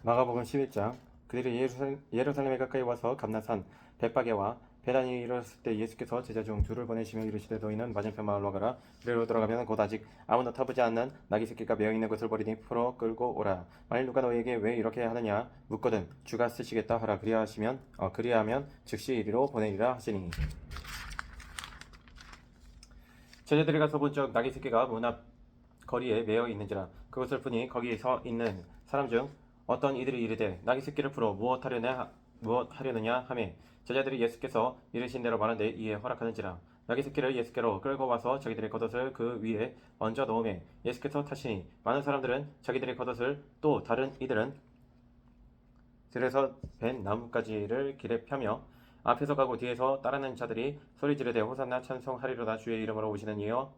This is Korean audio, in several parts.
마가복음 11장. 그들이 예루살렘에 가까이 와서 감나산 벳바게와 베다니에 이르렀을 때 예수께서 제자 중 둘을 보내시며 이르시되 너희는 맞은편 마을로 가라. 그리로 들어가면 곧 아직 아무도 타보지 않는 나귀 새끼가 메어 있는 것을 버리니 풀어 끌고 오라. 만일 누가 너희에게 왜 이렇게 하느냐 묻거든 주가 쓰시겠다 하라. 그리하면 즉시 이리로 보내리라 하시니, 제자들이 가서 본즉 나귀 새끼가 문 앞 거리에 메어 있는지라. 그것을 보니 거기 서 있는 사람 중 어떤 이들이 이르되 나귀 새끼를 풀어 무엇하려느냐 하매, 제자들이 예수께서 이르신 대로 말한데 이에 허락하는지라. 나귀 새끼를 예수께로 끌고 와서 자기들의 겉옷을 그 위에 얹어 놓음에 예수께서 타시니, 많은 사람들은 자기들의 겉옷을, 또 다른 이들은 들에서 벤 나뭇가지를 길에 펴며 앞에서 가고 뒤에서 따르는 자들이 소리 지르되 호산나 찬송하리로다. 주의 이름으로 오시는 이여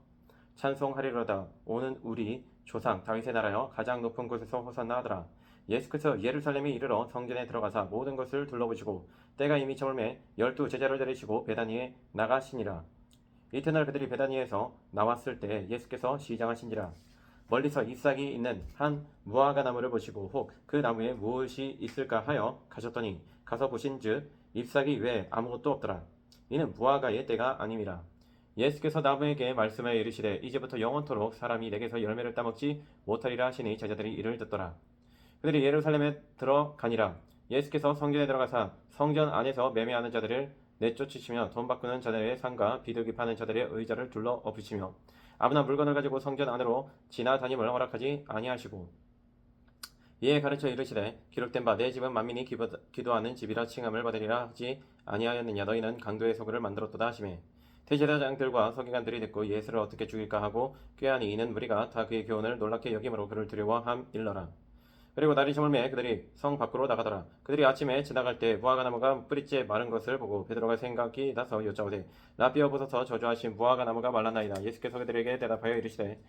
찬송하리로다. 오는 우리 조상 다윗의 나라여 가장 높은 곳에서 호산나 하더라. 예수께서 예루살렘에 이르러 성전에 들어가사 모든 것을 둘러보시고 때가 이미 저물매 12제자를 데리시고 베다니에 나가시니라. 이튿날 그들이 베다니에서 나왔을 때 예수께서 시장하신지라. 멀리서 잎사귀 있는 한 무화과 나무를 보시고 혹 그 나무에 무엇이 있을까 하여 가셨더니, 가서 보신즉 잎사귀 외에 아무것도 없더라. 이는 무화과의 때가 아님이라. 예수께서 나무에게 말씀하여 이르시되 이제부터 영원토록 사람이 내게서 열매를 따먹지 못하리라 하시니, 제자들이 이를 듣더라. 그들이 예루살렘에 들어가니라. 예수께서 성전에 들어가사 성전 안에서 매매하는 자들을 내쫓으시며 돈 바꾸는 자들의 상과 비둘기 파는 자들의 의자를 둘러 엎으시며 아무나 물건을 가지고 성전 안으로 지나다님을 허락하지 아니하시고, 이에 가르쳐 이르시되 기록된 바 내 집은 만민이 기도하는 집이라 칭함을 받으리라 하지 아니하였느냐. 너희는 강도의 소굴을 만들었도다 하시매, 대제사장들과 서기관들이 듣고 예수를 어떻게 죽일까 하고 꾀하니, 이는 무리가 다 그의 교훈을 놀랍게 여김으로 그를 두려워함일러라. 그리고 날이 저물매 그들이 성 밖으로 나가더라. 그들이 아침에 지나갈 때 무화과나무가 뿌리째 마른 것을 보고 베드로가 생각이 나서 여짜오되 라비어 보소서 저주하신 무화과나무가 말랐나이다. 예수께서 그들에게 대답하여 이르시되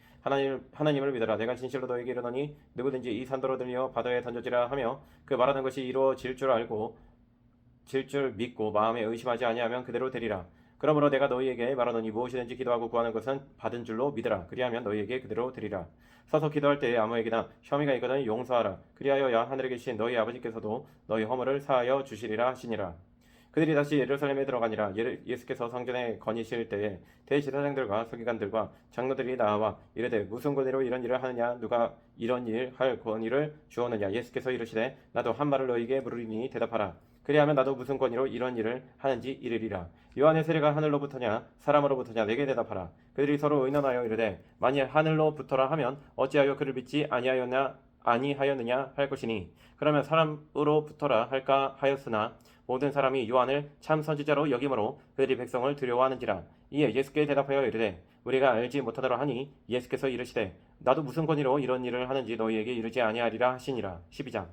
하나님을 믿어라. 내가 진실로 너에게 이르노니 누구든지 이 산도로 들려 바다에 던져지라 하며 그 말하는 것이 이루어질 줄 믿고 마음에 의심하지 아니하면 그대로 되리라. 그러므로 내가 너희에게 말하노니 무엇이든지 기도하고 구하는 것은 받은 줄로 믿으라. 그리하면 너희에게 그대로 되리라. 서서 기도할 때에 아무에게나 혐의가 있거든 용서하라. 그리하여야 하늘에 계신 너희 아버지께서도 너희 허물을 사하여 주시리라 하시니라. 그들이 다시 예루살렘에 들어가니라. 예수께서 성전에 거니실 때에 대제사장들과 서기관들과 장로들이 나와 이르되 무슨 권위로 이런 일을 하느냐, 누가 이런 일 할 권위를 주었느냐. 예수께서 이르시되 나도 한 말을 너희에게 물으리니 대답하라. 그리하면 나도 무슨 권위로 이런 일을 하는지 이르리라. 요한의 세례가 하늘로부터냐 사람으로부터냐 내게 대답하라. 그들이 서로 의논하여 이르되 만일 하늘로부터라 하면 어찌하여 그를 믿지 아니하였느냐 할 것이니, 그러면 사람으로부터라 할까 하였으나 모든 사람이 요한을 참 선지자로 여김으로 그들이 백성을 두려워하는지라. 이에 예수께 대답하여 이르되 우리가 알지 못하더라 하니, 예수께서 이르시되 나도 무슨 권위로 이런 일을 하는지 너희에게 이르지 아니하리라 하시니라. 12장.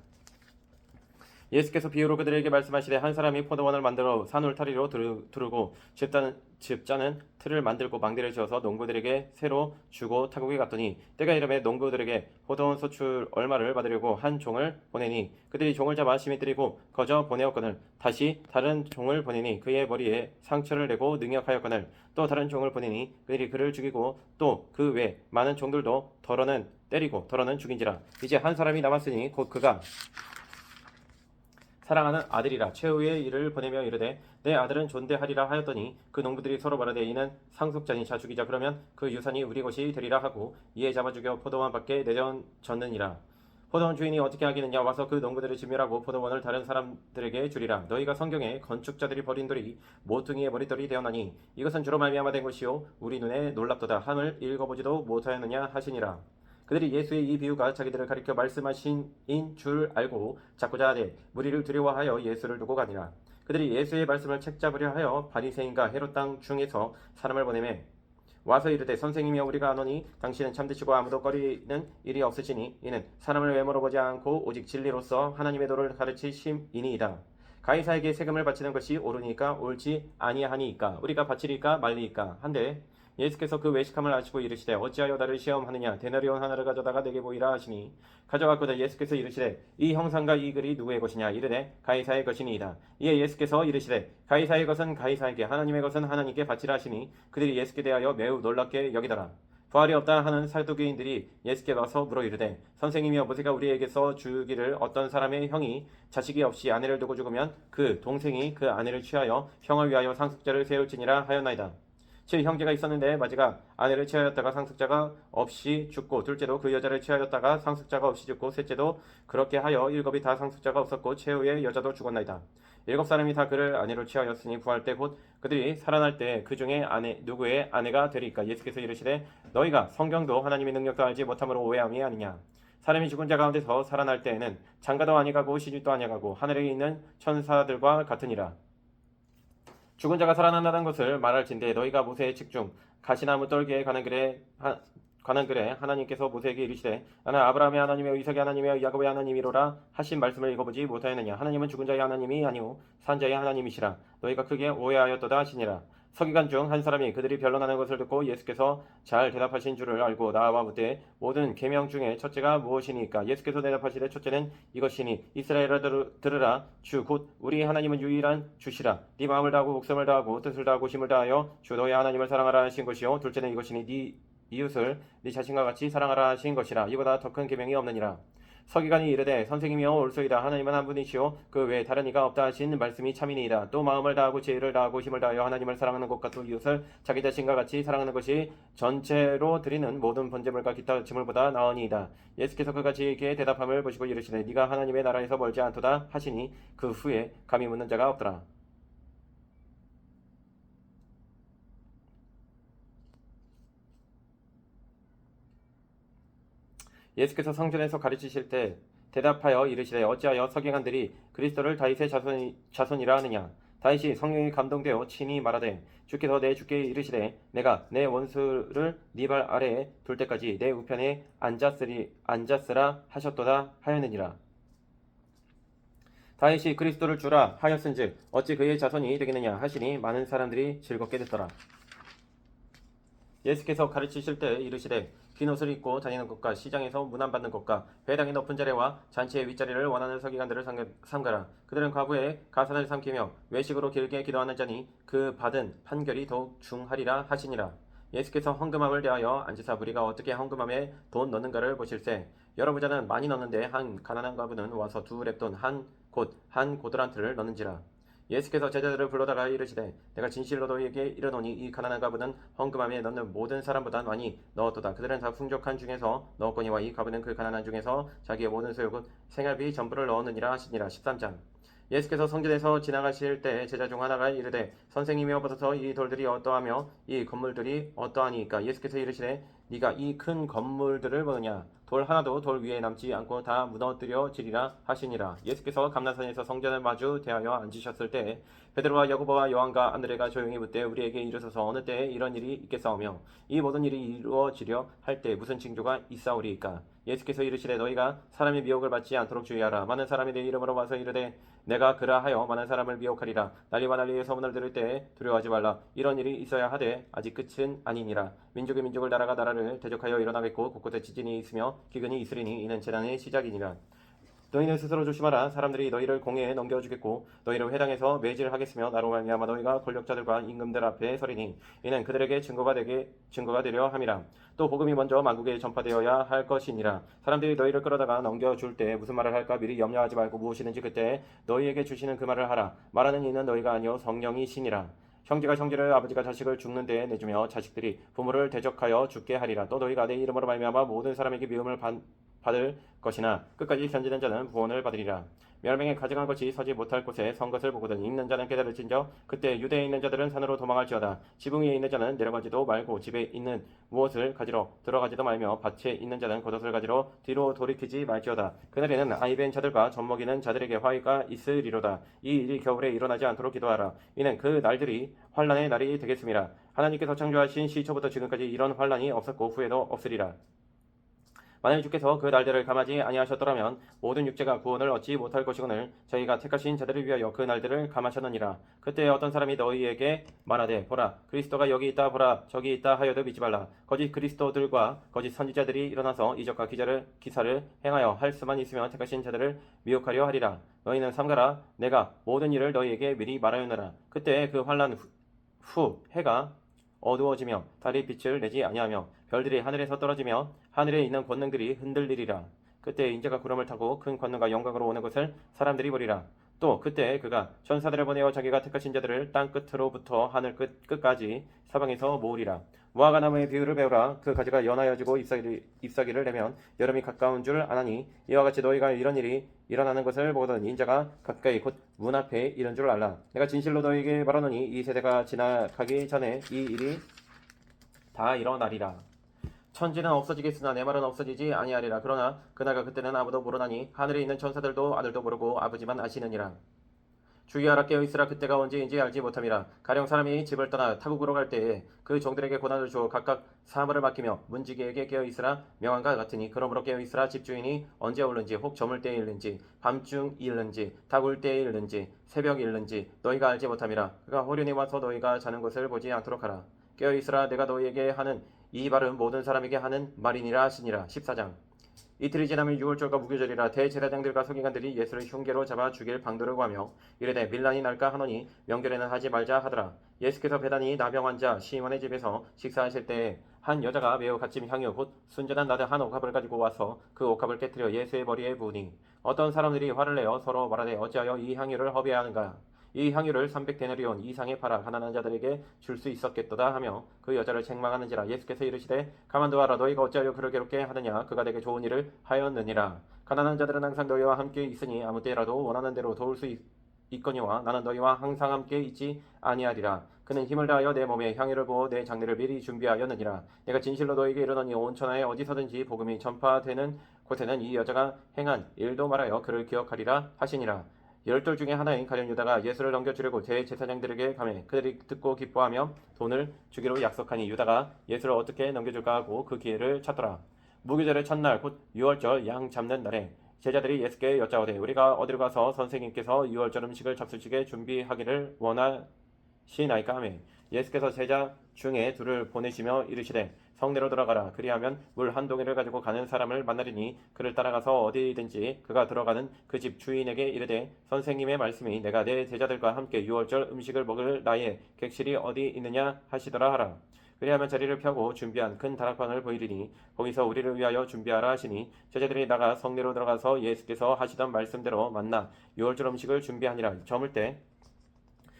예수께서 비유로 그들에게 말씀하시되 한 사람이 포도원을 만들어 산울타리로 두르고 집자는 틀을 만들고 망대를 지어서 농부들에게 새로 주고 타국에 갔더니, 때가 이르매 농부들에게 포도원 소출 얼마를 받으려고 한 종을 보내니 그들이 종을 잡아 심히 때리고 거저 보내었거늘, 다시 다른 종을 보내니 그의 머리에 상처를 내고 능욕하였거늘, 또 다른 종을 보내니 그들이 그를 죽이고 또 그 외 많은 종들도 덜어는 때리고 덜어는 죽인지라. 이제 한 사람이 남았으니 곧 그가 사랑하는 아들이라. 최후의 일을 보내며 이르되 내 아들은 존대하리라 하였더니, 그 농부들이 서로 말하되 이는 상속자니 자 죽이자. 그러면 그 유산이 우리 것이 되리라 하고 이에 잡아 죽여 포도원 밖에 내던졌느니라. 포도원 주인이 어떻게 하겠느냐. 와서 그 농부들을 진멸하고 포도원을 다른 사람들에게 주리라. 너희가 성경에 건축자들이 버린 돌이 모퉁이의 머릿돌이 되었나니 이것은 주로 말미암아 된 것이요 우리 눈에 놀랍도다 함을 읽어보지도 못하였느냐 하시니라. 그들이 예수의 이 비유가 자기들을 가리켜 말씀하신인 줄 알고 잡고자 하되 무리를 두려워하여 예수를 두고 가니라. 그들이 예수의 말씀을 책잡으려 하여 바리새인과 헤롯 땅 중에서 사람을 보내매 와서 이르되 선생님이여 우리가 아노니 당신은 참되시고 아무도 꺼리는 일이 없으시니 이는 사람을 외모로 보지 않고 오직 진리로서 하나님의 도를 가르치심이니이다. 가이사에게 세금을 바치는 것이 옳으니까 옳지 아니하니이까 우리가 바치리까 말리이까 한데, 예수께서 그 외식함을 아시고 이르시되 어찌하여 나를 시험하느냐. 데나리온 하나를 가져다가 내게 보이라 하시니 가져갔거든. 예수께서 이르시되 이 형상과 이 글이 누구의 것이냐. 이르되 가이사의 것이니이다. 이에 예수께서 이르시되 가이사의 것은 가이사에게 하나님의 것은 하나님께 바치라 하시니 그들이 예수께 대하여 매우 놀랍게 여기더라. 부활이 없다 하는 사두개인들이 예수께 와서 물어 이르되 선생님이여 모세가 우리에게서 주기를 어떤 사람의 형이 자식이 없이 아내를 두고 죽으면 그 동생이 그 아내를 취하여 형을 위하여 상속자를 세울지니라 하였나이다. 칠 형제가 있었는데 마지가 아내를 취하였다가 상속자가 없이 죽고 둘째도 그 여자를 취하였다가 상속자가 없이 죽고 셋째도 그렇게 하여 일곱이 다 상속자가 없었고 최후의 여자도 죽었나이다. 일곱 사람이 다 그를 아내로 취하였으니 부활 때 곧 그들이 살아날 때 그 중에 누구의 아내가 되리까. 예수께서 이르시되 너희가 성경도 하나님의 능력도 알지 못함으로 오해함이 아니냐. 사람이 죽은 자 가운데서 살아날 때에는 장가도 아니가고 시집도 아니가고 하늘에 있는 천사들과 같으니라. 죽은 자가 살아난다는 것을 말할진대 너희가 모세의 측중 가시나무 떨기에 관한 글에 하나님께서 모세에게 이르시되 나는 아브라함의 하나님이요 이삭의 하나님이요 야곱의 하나님이로라 하신 말씀을 읽어보지 못하였느냐. 하나님은 죽은 자의 하나님이 아니오 산 자의 하나님이시라. 너희가 크게 오해하였도다 하시니라. 서기관 중 한 사람이 그들이 변론하는 것을 듣고 예수께서 잘 대답하신 줄을 알고 나와 묻되 모든 계명 중에 첫째가 무엇이니까. 예수께서 대답하시되 첫째는 이것이니 이스라엘아 들으라 주 곧 우리 하나님은 유일한 주시라. 네 마음을 다하고 목숨을 다하고 뜻을 다하고 힘을 다하여 주 너의 하나님을 사랑하라 하신 것이요 둘째는 이것이니 네 이웃을 네 자신과 같이 사랑하라 하신 것이라. 이보다 더 큰 계명이 없느니라. 서기관이 이르되 선생님이여 옳소이다. 하나님은 한 분이시오 그 외에 다른 이가 없다 하신 말씀이 참이니이다. 또 마음을 다하고 지혜를 다하고 힘을 다하여 하나님을 사랑하는 것과 또 이웃을 자기 자신과 같이 사랑하는 것이 전체로 드리는 모든 번제물과 기타 제물보다 나으니이다. 예수께서 그가 그에게 대답함을 보시고 이르시되 네가 하나님의 나라에서 멀지 않도다 하시니 그 후에 감히 묻는 자가 없더라. 예수께서 성전에서 가르치실 때 대답하여 이르시되 어찌하여 서기관들이 그리스도를 다윗의 자손이라 하느냐. 다윗이 성령에 감동되어 친히 말하되 주께서 내 주께 이르시되 내가 내 원수를 네 발 아래에 둘 때까지 내 우편에 앉았으라 하셨도다 하였느니라. 다윗이 그리스도를 주라 하였은즉 어찌 그의 자손이 되겠느냐 하시니 많은 사람들이 즐겁게 듣더라. 예수께서 가르치실 때 이르시되 긴 옷을 입고 다니는 것과 시장에서 문안받는 것과 회당의 높은 자리와 잔치의 윗자리를 원하는 서기관들을 삼가라. 그들은 과부의 가산을 삼키며 외식으로 길게 기도하는 자니 그 받은 판결이 더욱 중하리라 하시니라. 예수께서 헌금함을 대하여 앉으사 무리가 어떻게 헌금함에 돈 넣는가를 보실세. 여러 부자는 많이 넣는데 한 가난한 과부는 와서 두 렙돈 한 고드란트를 넣는지라. 예수께서 제자들을 불러다가 이르시되 내가 진실로 너희에게 이르노니 이 가난한 과부는 헌금함에 넣는 모든 사람보다 많이 넣었도다. 그들은 다 풍족한 중에서 넣었거니와 이 과부는 그 가난한 중에서 자기의 모든 소유 곧 생활비 전부를 넣었느니라 하시니라. 13장. 예수께서 성전에서 지나가실 때 제자 중 하나가 이르되 선생님이여 보소서 이 돌들이 어떠하며 이 건물들이 어떠하니까. 예수께서 이르시되 네가 이 큰 건물들을 보느냐. 돌 하나도 돌 위에 남지 않고 다 무너뜨려지리라 하시니라. 예수께서 감난산에서 성전을 마주 대하여 앉으셨을 때 베드로와 야고보와 요한과 안드레가 조용히 묻되 우리에게 이르소서 어느 때에 이런 일이 있겠사오며 이 모든 일이 이루어지려 할 때 무슨 징조가 있사오리이까. 예수께서 이르시되 너희가 사람의 미혹을 받지 않도록 주의하라. 많은 사람이 내 이름으로 와서 이르되 내가 그라하여 많은 사람을 미혹하리라. 난리와 난리의 소문을 들을 때에 두려워하지 말라. 이런 일이 있어야 하되 아직 끝은 아니니라. 민족이 민족을 나라가 나라를 대적하여 일어나겠고 곳곳에 지진이 있으며 기근이 있으리니 이는 재난의 시작이니라. 너희는 스스로 조심하라. 사람들이 너희를 공회에 넘겨주겠고 너희를 회당에서 매질하겠으며 나로 말미암아 너희가 권력자들과 임금들 앞에 서리니 이는 그들에게 증거가 되려 함이라. 또 복음이 먼저 만국에 전파되어야 할 것이니라. 사람들이 너희를 끌어다가 넘겨줄 때 무슨 말을 할까 미리 염려하지 말고 무엇이든지 그때 너희에게 주시는 그 말을 하라. 말하는 이는 너희가 아니요 성령이시니라. 형제가 형제를 아버지가 자식을 죽는 데에 내주며 자식들이 부모를 대적하여 죽게 하리라. 또 너희가 내 이름으로 말미암아 모든 사람에게 미움을 받을 것이나 끝까지 견디는 자는 구원을 받으리라. 멸망에 가증한 것이 서지 못할 곳에 선 것을 보거든 읽는 자는 깨달을진저 그때 유대에 있는 자들은 산으로 도망할지어다. 지붕 위에 있는 자는 내려가지도 말고 집에 있는 무엇을 가지러 들어가지도 말며 밭에 있는 자는 겉옷을 가지러 뒤로 돌이키지 말지어다. 그날에는 아이 벤 자들과 젖먹이는 자들에게 화의가 있으리로다. 이 일이 겨울에 일어나지 않도록 기도하라. 이는 그 날들이 환난의 날이 되겠음이라. 하나님께서 창조하신 시초부터 지금까지 이런 환난이 없었고 후에도 없으리라. 만일 주께서 그 날들을 감하지 아니하셨더라면 모든 육체가 구원을 얻지 못할 것이거늘 저희가 택하신 자들을 위하여 그 날들을 감하셨느니라. 그때 어떤 사람이 너희에게 말하되 보라 그리스도가 여기 있다 보라 저기 있다 하여도 믿지 말라. 거짓 그리스도들과 거짓 선지자들이 일어나서 이적과 기사를 행하여 할 수만 있으면 택하신 자들을 미혹하려 하리라. 너희는 삼가라. 내가 모든 일을 너희에게 미리 말하였노라. 그때 그 환난 후 해가 어두워지며 달이 빛을 내지 아니하며 별들이 하늘에서 떨어지며 하늘에 있는 권능들이 흔들리리라. 그때 인자가 구름을 타고 큰 권능과 영광으로 오는 것을 사람들이 보리라. 또 그때 그가 천사들을 보내어 자기가 택하신 자들을 땅 끝으로부터 하늘 끝까지 사방에서 모으리라. 무화과 나무의 비유를 배우라. 그 가지가 연하여지고 잎사귀를 내면 여름이 가까운 줄 아나니 이와 같이 너희가 이런 일이 일어나는 것을 보거든 인자가 가까이 곧 문 앞에 이른 줄 알라. 내가 진실로 너희에게 말하노니 이 세대가 지나가기 전에 이 일이 다 일어나리라. 천지는 없어지겠으나 내 말은 없어지지 아니하리라. 그러나 그날과 그때는 아무도 모르나니 하늘에 있는 천사들도 아들도 모르고 아버지만 아시느니라. 주의하라. 깨어있으라. 그때가 언제인지 알지 못함이라. 가령 사람이 집을 떠나 타국으로 갈 때에 그 종들에게 고난을 주어 각각 사물을 맡기며 문지기에게 깨어있으라 명한과 같으니 그러므로 깨어있으라. 집주인이 언제 오는지 혹 저물 때에 일는지 밤중 일는지 다굴 때에 일는지 새벽 일는지 너희가 알지 못함이라. 그가 호련히 와서 너희가 자는 것을 보지 않도록 하라. 깨어있으라. 내가 너희에게 하는 이 말은 모든 사람에게 하는 말이니라 하시니라. 14장. 이틀이 지나면 유월절과 무교절이라 대제사장들과 서기관들이 예수를 흉계로 잡아 죽일 방도를 구하며 이르되 밀란이 날까 하노니 명절에는 하지 말자 하더라. 예수께서 배단이 나병 환자 시몬의 집에서 식사하실 때에 한 여자가 매우 갓짐 향유 곧 순전한 나드 한 옥합을 가지고 와서 그 옥합을 깨뜨려 예수의 머리에 부으니 어떤 사람들이 화를 내어 서로 말하되 어찌하여 이 향유를 허비하는가. 이 향유를 300데나리온 이상에 팔아 가난한 자들에게 줄 수 있었겠도다 하며 그 여자를 책망하는지라. 예수께서 이르시되 가만두어라. 너희가 어찌하여 그를 괴롭게 하느냐. 그가 내게 좋은 일을 하였느니라. 가난한 자들은 항상 너희와 함께 있으니 아무 때라도 원하는 대로 도울 수 있거니와 나는 너희와 항상 함께 있지 아니하리라. 그는 힘을 다하여 내 몸에 향유를 부어 내 장례를 미리 준비하였느니라. 내가 진실로 너희에게 이르노니 온 천하에 어디서든지 복음이 전파되는 곳에는 이 여자가 행한 일도 말하여 그를 기억하리라 하시니라. 열둘 중에 하나인 가룟 유다가 예수를 넘겨주려고 대제사장들에게 가매 그들이 듣고 기뻐하며 돈을 주기로 약속하니 유다가 예수를 어떻게 넘겨줄까 하고 그 기회를 찾더라. 무교절의 첫날 곧 유월절 양 잡는 날에 제자들이 예수께 여짜오되 우리가 어디로 가서 선생님께서 유월절 음식을 잡수시게 준비하기를 원하시나이까 하매 예수께서 제자 중에 둘을 보내시며 이르시되 성내로 들어가라. 그리하면 물 한 동이를 가지고 가는 사람을 만나리니 그를 따라가서 어디든지 그가 들어가는 그 집 주인에게 이르되 선생님의 말씀이 내가 내 제자들과 함께 유월절 음식을 먹을 나의 객실이 어디 있느냐 하시더라 하라. 그리하면 자리를 펴고 준비한 큰 다락방을 보이리니 거기서 우리를 위하여 준비하라 하시니 제자들이 나가 성내로 들어가서 예수께서 하시던 말씀대로 만나 유월절 음식을 준비하니라. 저물 때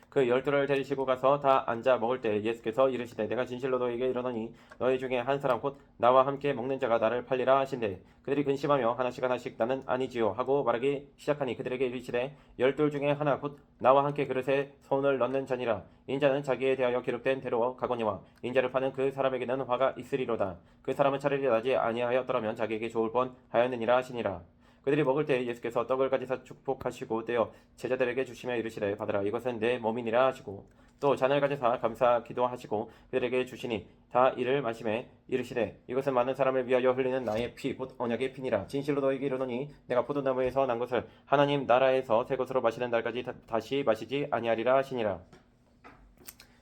그 열두를 데리시고 가서 다 앉아 먹을 때 예수께서 이르시되 내가 진실로 너희에게 이르노니 너희 중에 한 사람 곧 나와 함께 먹는 자가 나를 팔리라 하신대 그들이 근심하며 하나씩 하나씩 나는 아니지요 하고 말하기 시작하니 그들에게 이르시되 열둘 중에 하나 곧 나와 함께 그릇에 손을 넣는 자니라. 인자는 자기에 대하여 기록된 대로 가거니와 인자를 파는 그 사람에게는 화가 있으리로다. 그 사람은 차라리 나지 아니하였더라면 자기에게 좋을 뻔하였느니라 하시니라. 그들이 먹을 때 예수께서 떡을 가지사 축복하시고 떼어 제자들에게 주시며 이르시되 받으라 이것은 내 몸이니라 하시고 또 잔을 가지사 감사 기도하시고 그들에게 주시니 다 이를 마시매 이르시되 이것은 많은 사람을 위하여 흘리는 나의 피 곧 언약의 피니라. 진실로 너희에게 이르노니 내가 포도나무에서 난 것을 하나님 나라에서 새 것으로 마시는 날까지 다시 마시지 아니하리라 하시니라.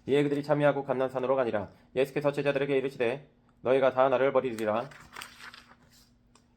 이에 그들이 참여하고 감난산으로 가니라. 예수께서 제자들에게 이르시되 너희가 다 나를 버리리라.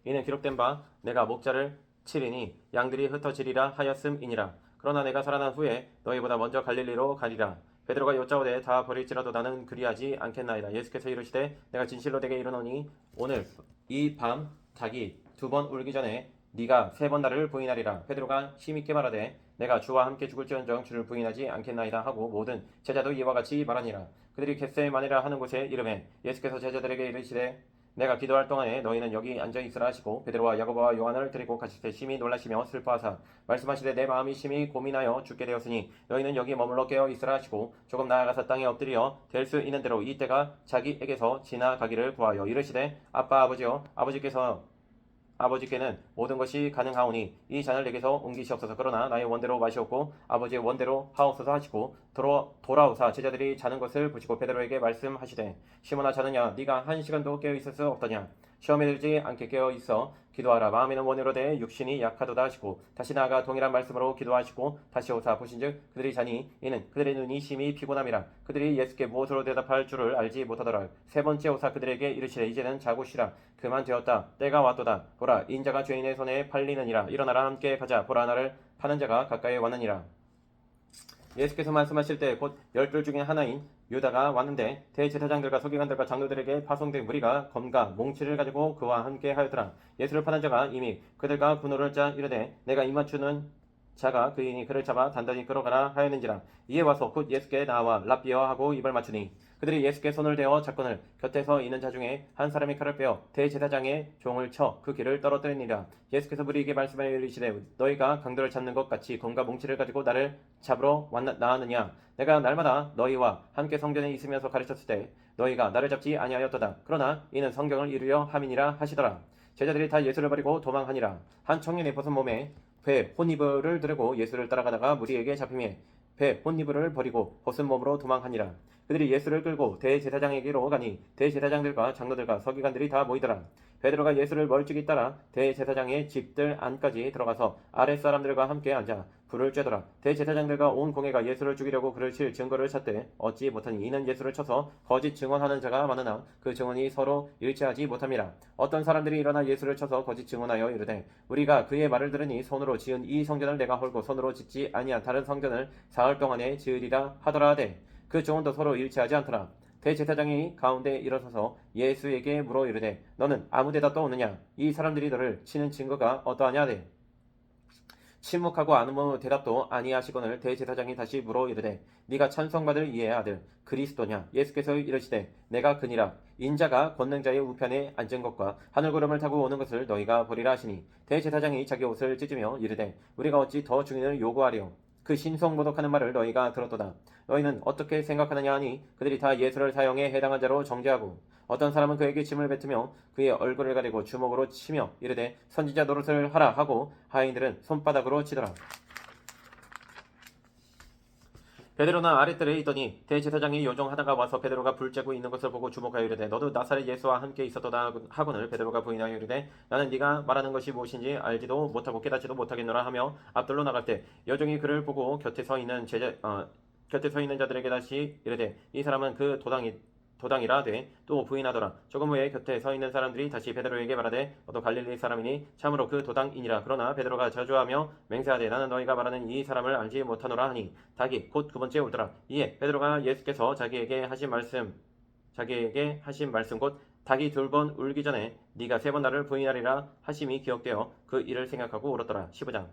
이는 기록된 바 내가 목자를 치리니 양들이 흩어지리라 하였음이니라. 그러나 내가 살아난 후에 너희보다 먼저 갈릴리로 가리라. 베드로가 여짜오되 다 버릴지라도 나는 그리하지 않겠나이다. 예수께서 이르시되 내가 진실로 내게 이르노니 오늘 이 밤 닭이 2번 울기 전에 네가 3번 나를 부인하리라. 베드로가 힘있게 말하되 내가 주와 함께 죽을지언정 주를 부인하지 않겠나이다 하고 모든 제자도 이와 같이 말하니라. 그들이 겟세마네라 하는 곳에 이르매 예수께서 제자들에게 이르시되 내가 기도할 동안에 너희는 여기 앉아있으라 하시고 베드로와 야고보와 요한을 데리고 가시되 심히 놀라시며 슬퍼하사 말씀하시되 내 마음이 심히 고민하여 죽게 되었으니 너희는 여기 머물러 깨어있으라 하시고 조금 나아가서 땅에 엎드려 될 수 있는 대로 이 때가 자기에게서 지나가기를 구하여 이르시되 아빠 아버지여 아버지께는 모든 것이 가능하오니 이 잔을 내게서 옮기시옵소서. 그러나 나의 원대로 마시옵고 아버지의 원대로 하옵소서 하시고 돌아오사 제자들이 자는 것을 보시고 베드로에게 말씀하시되 시몬아 자느냐 네가 1시간도 깨어있을 수 없더냐. 시험에 들지 않게 깨어있어 기도하라. 마음에는 원으로 돼 육신이 약하도다 하시고 다시 나아가 동일한 말씀으로 기도하시고 다시 오사 보신즉 그들이 자니 이는 그들의 눈이 심히 피곤함이라. 그들이 예수께 무엇으로 대답할 줄을 알지 못하더라. 3번째 오사 그들에게 이르시되 이제는 자고 쉬라. 그만 되었다. 때가 왔도다. 보라 인자가 죄인의 손에 팔리느니라. 일어나라 함께 가자. 보라 나를 파는 자가 가까이 왔느니라. 예수께서 말씀하실 때 곧 12 중에 하나인 유다가 왔는데 대제사장들과 서기관들과 장로들에게 파송된 무리가 검과 몽치를 가지고 그와 함께 하였더라. 예수를 파는 자가 이미 그들과 분노를 짜 이르되 내가 입맞추는 자가 그이니 그를 잡아 단단히 끌어가라 하였는지라. 이에 와서 곧 예수께 나와 랍비어 하고 입을 맞추니 그들이 예수께 손을 대어 잡건을 곁에서 있는 자 중에 한 사람이 칼을 빼어 대제사장의 종을 쳐 그 길을 떨어뜨리니라. 예수께서 무리에게 말씀하여 이르시되 너희가 강도를 잡는 것 같이 검과 몽치를 가지고 나를 잡으러 나왔느냐. 내가 날마다 너희와 함께 성전에 있으면서 가르쳤을 때 너희가 나를 잡지 아니하였도다. 그러나 이는 성경을 이루려 함이니라 하시더라. 제자들이 다 예수를 버리고 도망하니라. 한 청년이 벗은 몸에 배 혼이불을 들고 예수를 따라가다가 무리에게 잡히매 배 혼이불을 버리고 벗은 몸으로 도망하니라. 그들이 예수를 끌고 대제사장에게로 가니 대제사장들과 장로들과 서기관들이 다 모이더라. 베드로가 예수를 멀찍이 따라 대제사장의 집들 안까지 들어가서 아랫사람들과 함께 앉아 불을 쬐더라. 대제사장들과 온 공회가 예수를 죽이려고 그를 칠 증거를 찾되 얻지 못하니 이는 예수를 쳐서 거짓 증언하는 자가 많으나 그 증언이 서로 일치하지 못함이라. 어떤 사람들이 일어나 예수를 쳐서 거짓 증언하여 이르되 우리가 그의 말을 들으니 손으로 지은 이 성전을 내가 헐고 손으로 짓지 아니한 다른 성전을 사흘 동안에 지으리라 하더라 하되 그 증언도 서로 일치하지 않더라. 대제사장이 가운데 일어서서 예수에게 물어 이르되 너는 아무 데다 떠오느냐. 이 사람들이 너를 치는 증거가 어떠하냐 하되 침묵하고 아무 대답도 아니하시거늘 대제사장이 다시 물어 이르되 네가 찬송받을 이의 아들 그리스도냐. 예수께서 이르시되 내가 그니라. 인자가 권능자의 우편에 앉은 것과 하늘구름을 타고 오는 것을 너희가 보리라 하시니 대제사장이 자기 옷을 찢으며 이르되 우리가 어찌 더 증인을 요구하리요. 그 신성모독하는 말을 너희가 들었도다. 너희는 어떻게 생각하느냐 하니 그들이 다 예수를 사형에 해당한 자로 정죄하고 어떤 사람은 그에게 침을 뱉으며 그의 얼굴을 가리고 주먹으로 치며 이르되 선지자 노릇을 하라 하고 하인들은 손바닥으로 치더라. 베드로는 아랫뜰에 있더니 대제사장이 요정하다가 와서 베드로가 불 쬐고 있는 것을 보고 주목하여 이르되 너도 나사렛 예수와 함께 있었도다 하거늘 베드로가 부인하여 이르되 나는 네가 말하는 것이 무엇인지 알지도 못하고 깨닫지도 못하겠노라 하며 앞뜰로 나갈 때 여종이 그를 보고 곁에 서 있는 자들에게 다시 이르되 이 사람은 그 도당이라 하되 또 부인하더라. 조금 후에 곁에 서 있는 사람들이 다시 베드로에게 말하되 너도 갈릴리 사람이니 참으로 그 도당이니라. 그러나 베드로가 저주하며 맹세하되 나는 너희가 말하는 이 사람을 알지 못하노라 하니 닭이 곧 그 번째 오더라. 이에 베드로가 예수께서 자기에게 하신 말씀 곧 닭이 2번 울기 전에 네가 3번 나를 부인하리라 하심이 기억되어 그 일을 생각하고 울었더라. 15장.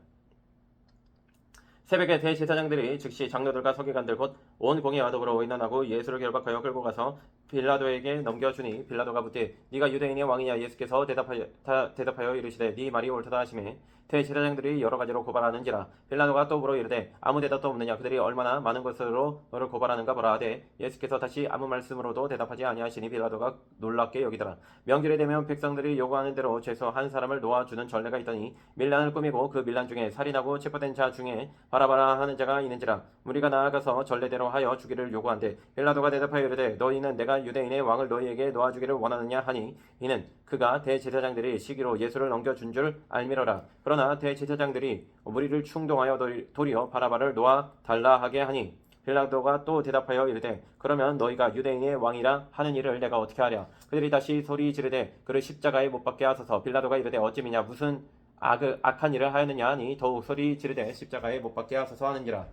새벽에 대제사장들이 즉시 장로들과 서기관들 곧 온 공회와 더불어 의논하고 예수를 결박하여 끌고 가서 빌라도에게 넘겨주니 빌라도가 묻되 네가 유대인의 왕이냐. 예수께서 대답하여 이르시되 네 말이 옳도다 하시매 대제사장들이 여러 가지로 고발하는지라. 빌라도가 또 물어 이르되 아무 대답도 없느냐. 그들이 얼마나 많은 것으로 너를 고발하는가 보라 하되 예수께서 다시 아무 말씀으로도 대답하지 아니하시니 빌라도가 놀랍게 여기더라. 명절이 되면 백성들이 요구하는 대로 죄수 한 사람을 놓아주는 전례가 있더니 밀란을 꾸미고 그 밀란 중에 살인하고 체포된 자 중에 바라바라 하는 자가 있는지라. 무리가 나아가서 전례대로 하여 주기를 요구한데 빌라도가 대답하여 이르되 너희는 내가 유대인의 왕을 너희에게 놓아주기를 원하느냐 하니 이는 그가 대제사장들이 시기로 예수를 넘겨준 줄 알미러라. 그러나 대제사장들이 무리를 충동하여 도리어 바라바를 놓아 달라 하게 하니 빌라도가 또 대답하여 이르되 그러면 너희가 유대인의 왕이라 하는 일을 내가 어떻게 하랴. 그들이 다시 소리 지르되 그를 십자가에 못 박게 하소서. 빌라도가 이르되 어찌미냐 무슨 악한 일을 하였느냐 하니 더욱 소리 지르되 십자가에 못 박게 하소서 하는지라.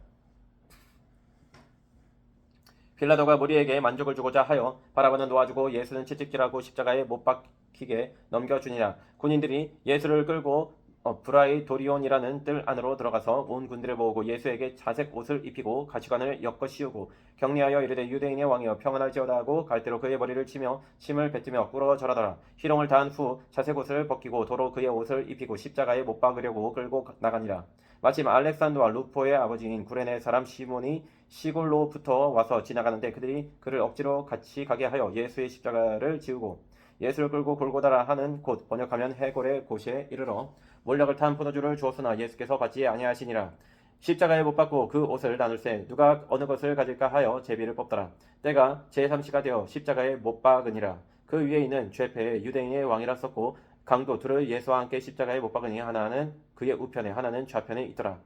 빌라도가 무리에게 만족을 주고자 하여 바라바는 놓아주고 예수는 채찍질하고 십자가에 못 박히게 넘겨주니라. 군인들이 예수를 끌고 브라이도리온이라는 뜰 안으로 들어가서 온 군대를 모으고 예수에게 자색 옷을 입히고 가시관을 엮어 씌우고 격리하여 이르되 유대인의 왕이여 평안할지어다 하고 갈대로 그의 머리를 치며 침을 뱉으며 꿇어 절하더라. 희롱을 다한 후 자색 옷을 벗기고 도로 그의 옷을 입히고 십자가에 못 박으려고 끌고 나가니라. 마침 알렉산더와 루포의 아버지인 구레네 사람 시몬이 시골로부터 와서 지나가는데 그들이 그를 억지로 같이 가게 하여 예수의 십자가를 지우고 예수를 끌고 골고다라 하는 곳 번역하면 해골의 곳에 이르러 몰약을 탄 포도주를 주었으나 예수께서 받지 아니하시니라. 십자가에 못 박고 그 옷을 나눌세 누가 어느 것을 가질까 하여 제비를 뽑더라. 때가 제3시가 되어 십자가에 못 박으니라. 그 위에 있는 죄패에 유대인의 왕이라 썼고 강도 둘을 예수와 함께 십자가에 못 박으니 하나는 그의 우편에 하나는 좌편에 있더라.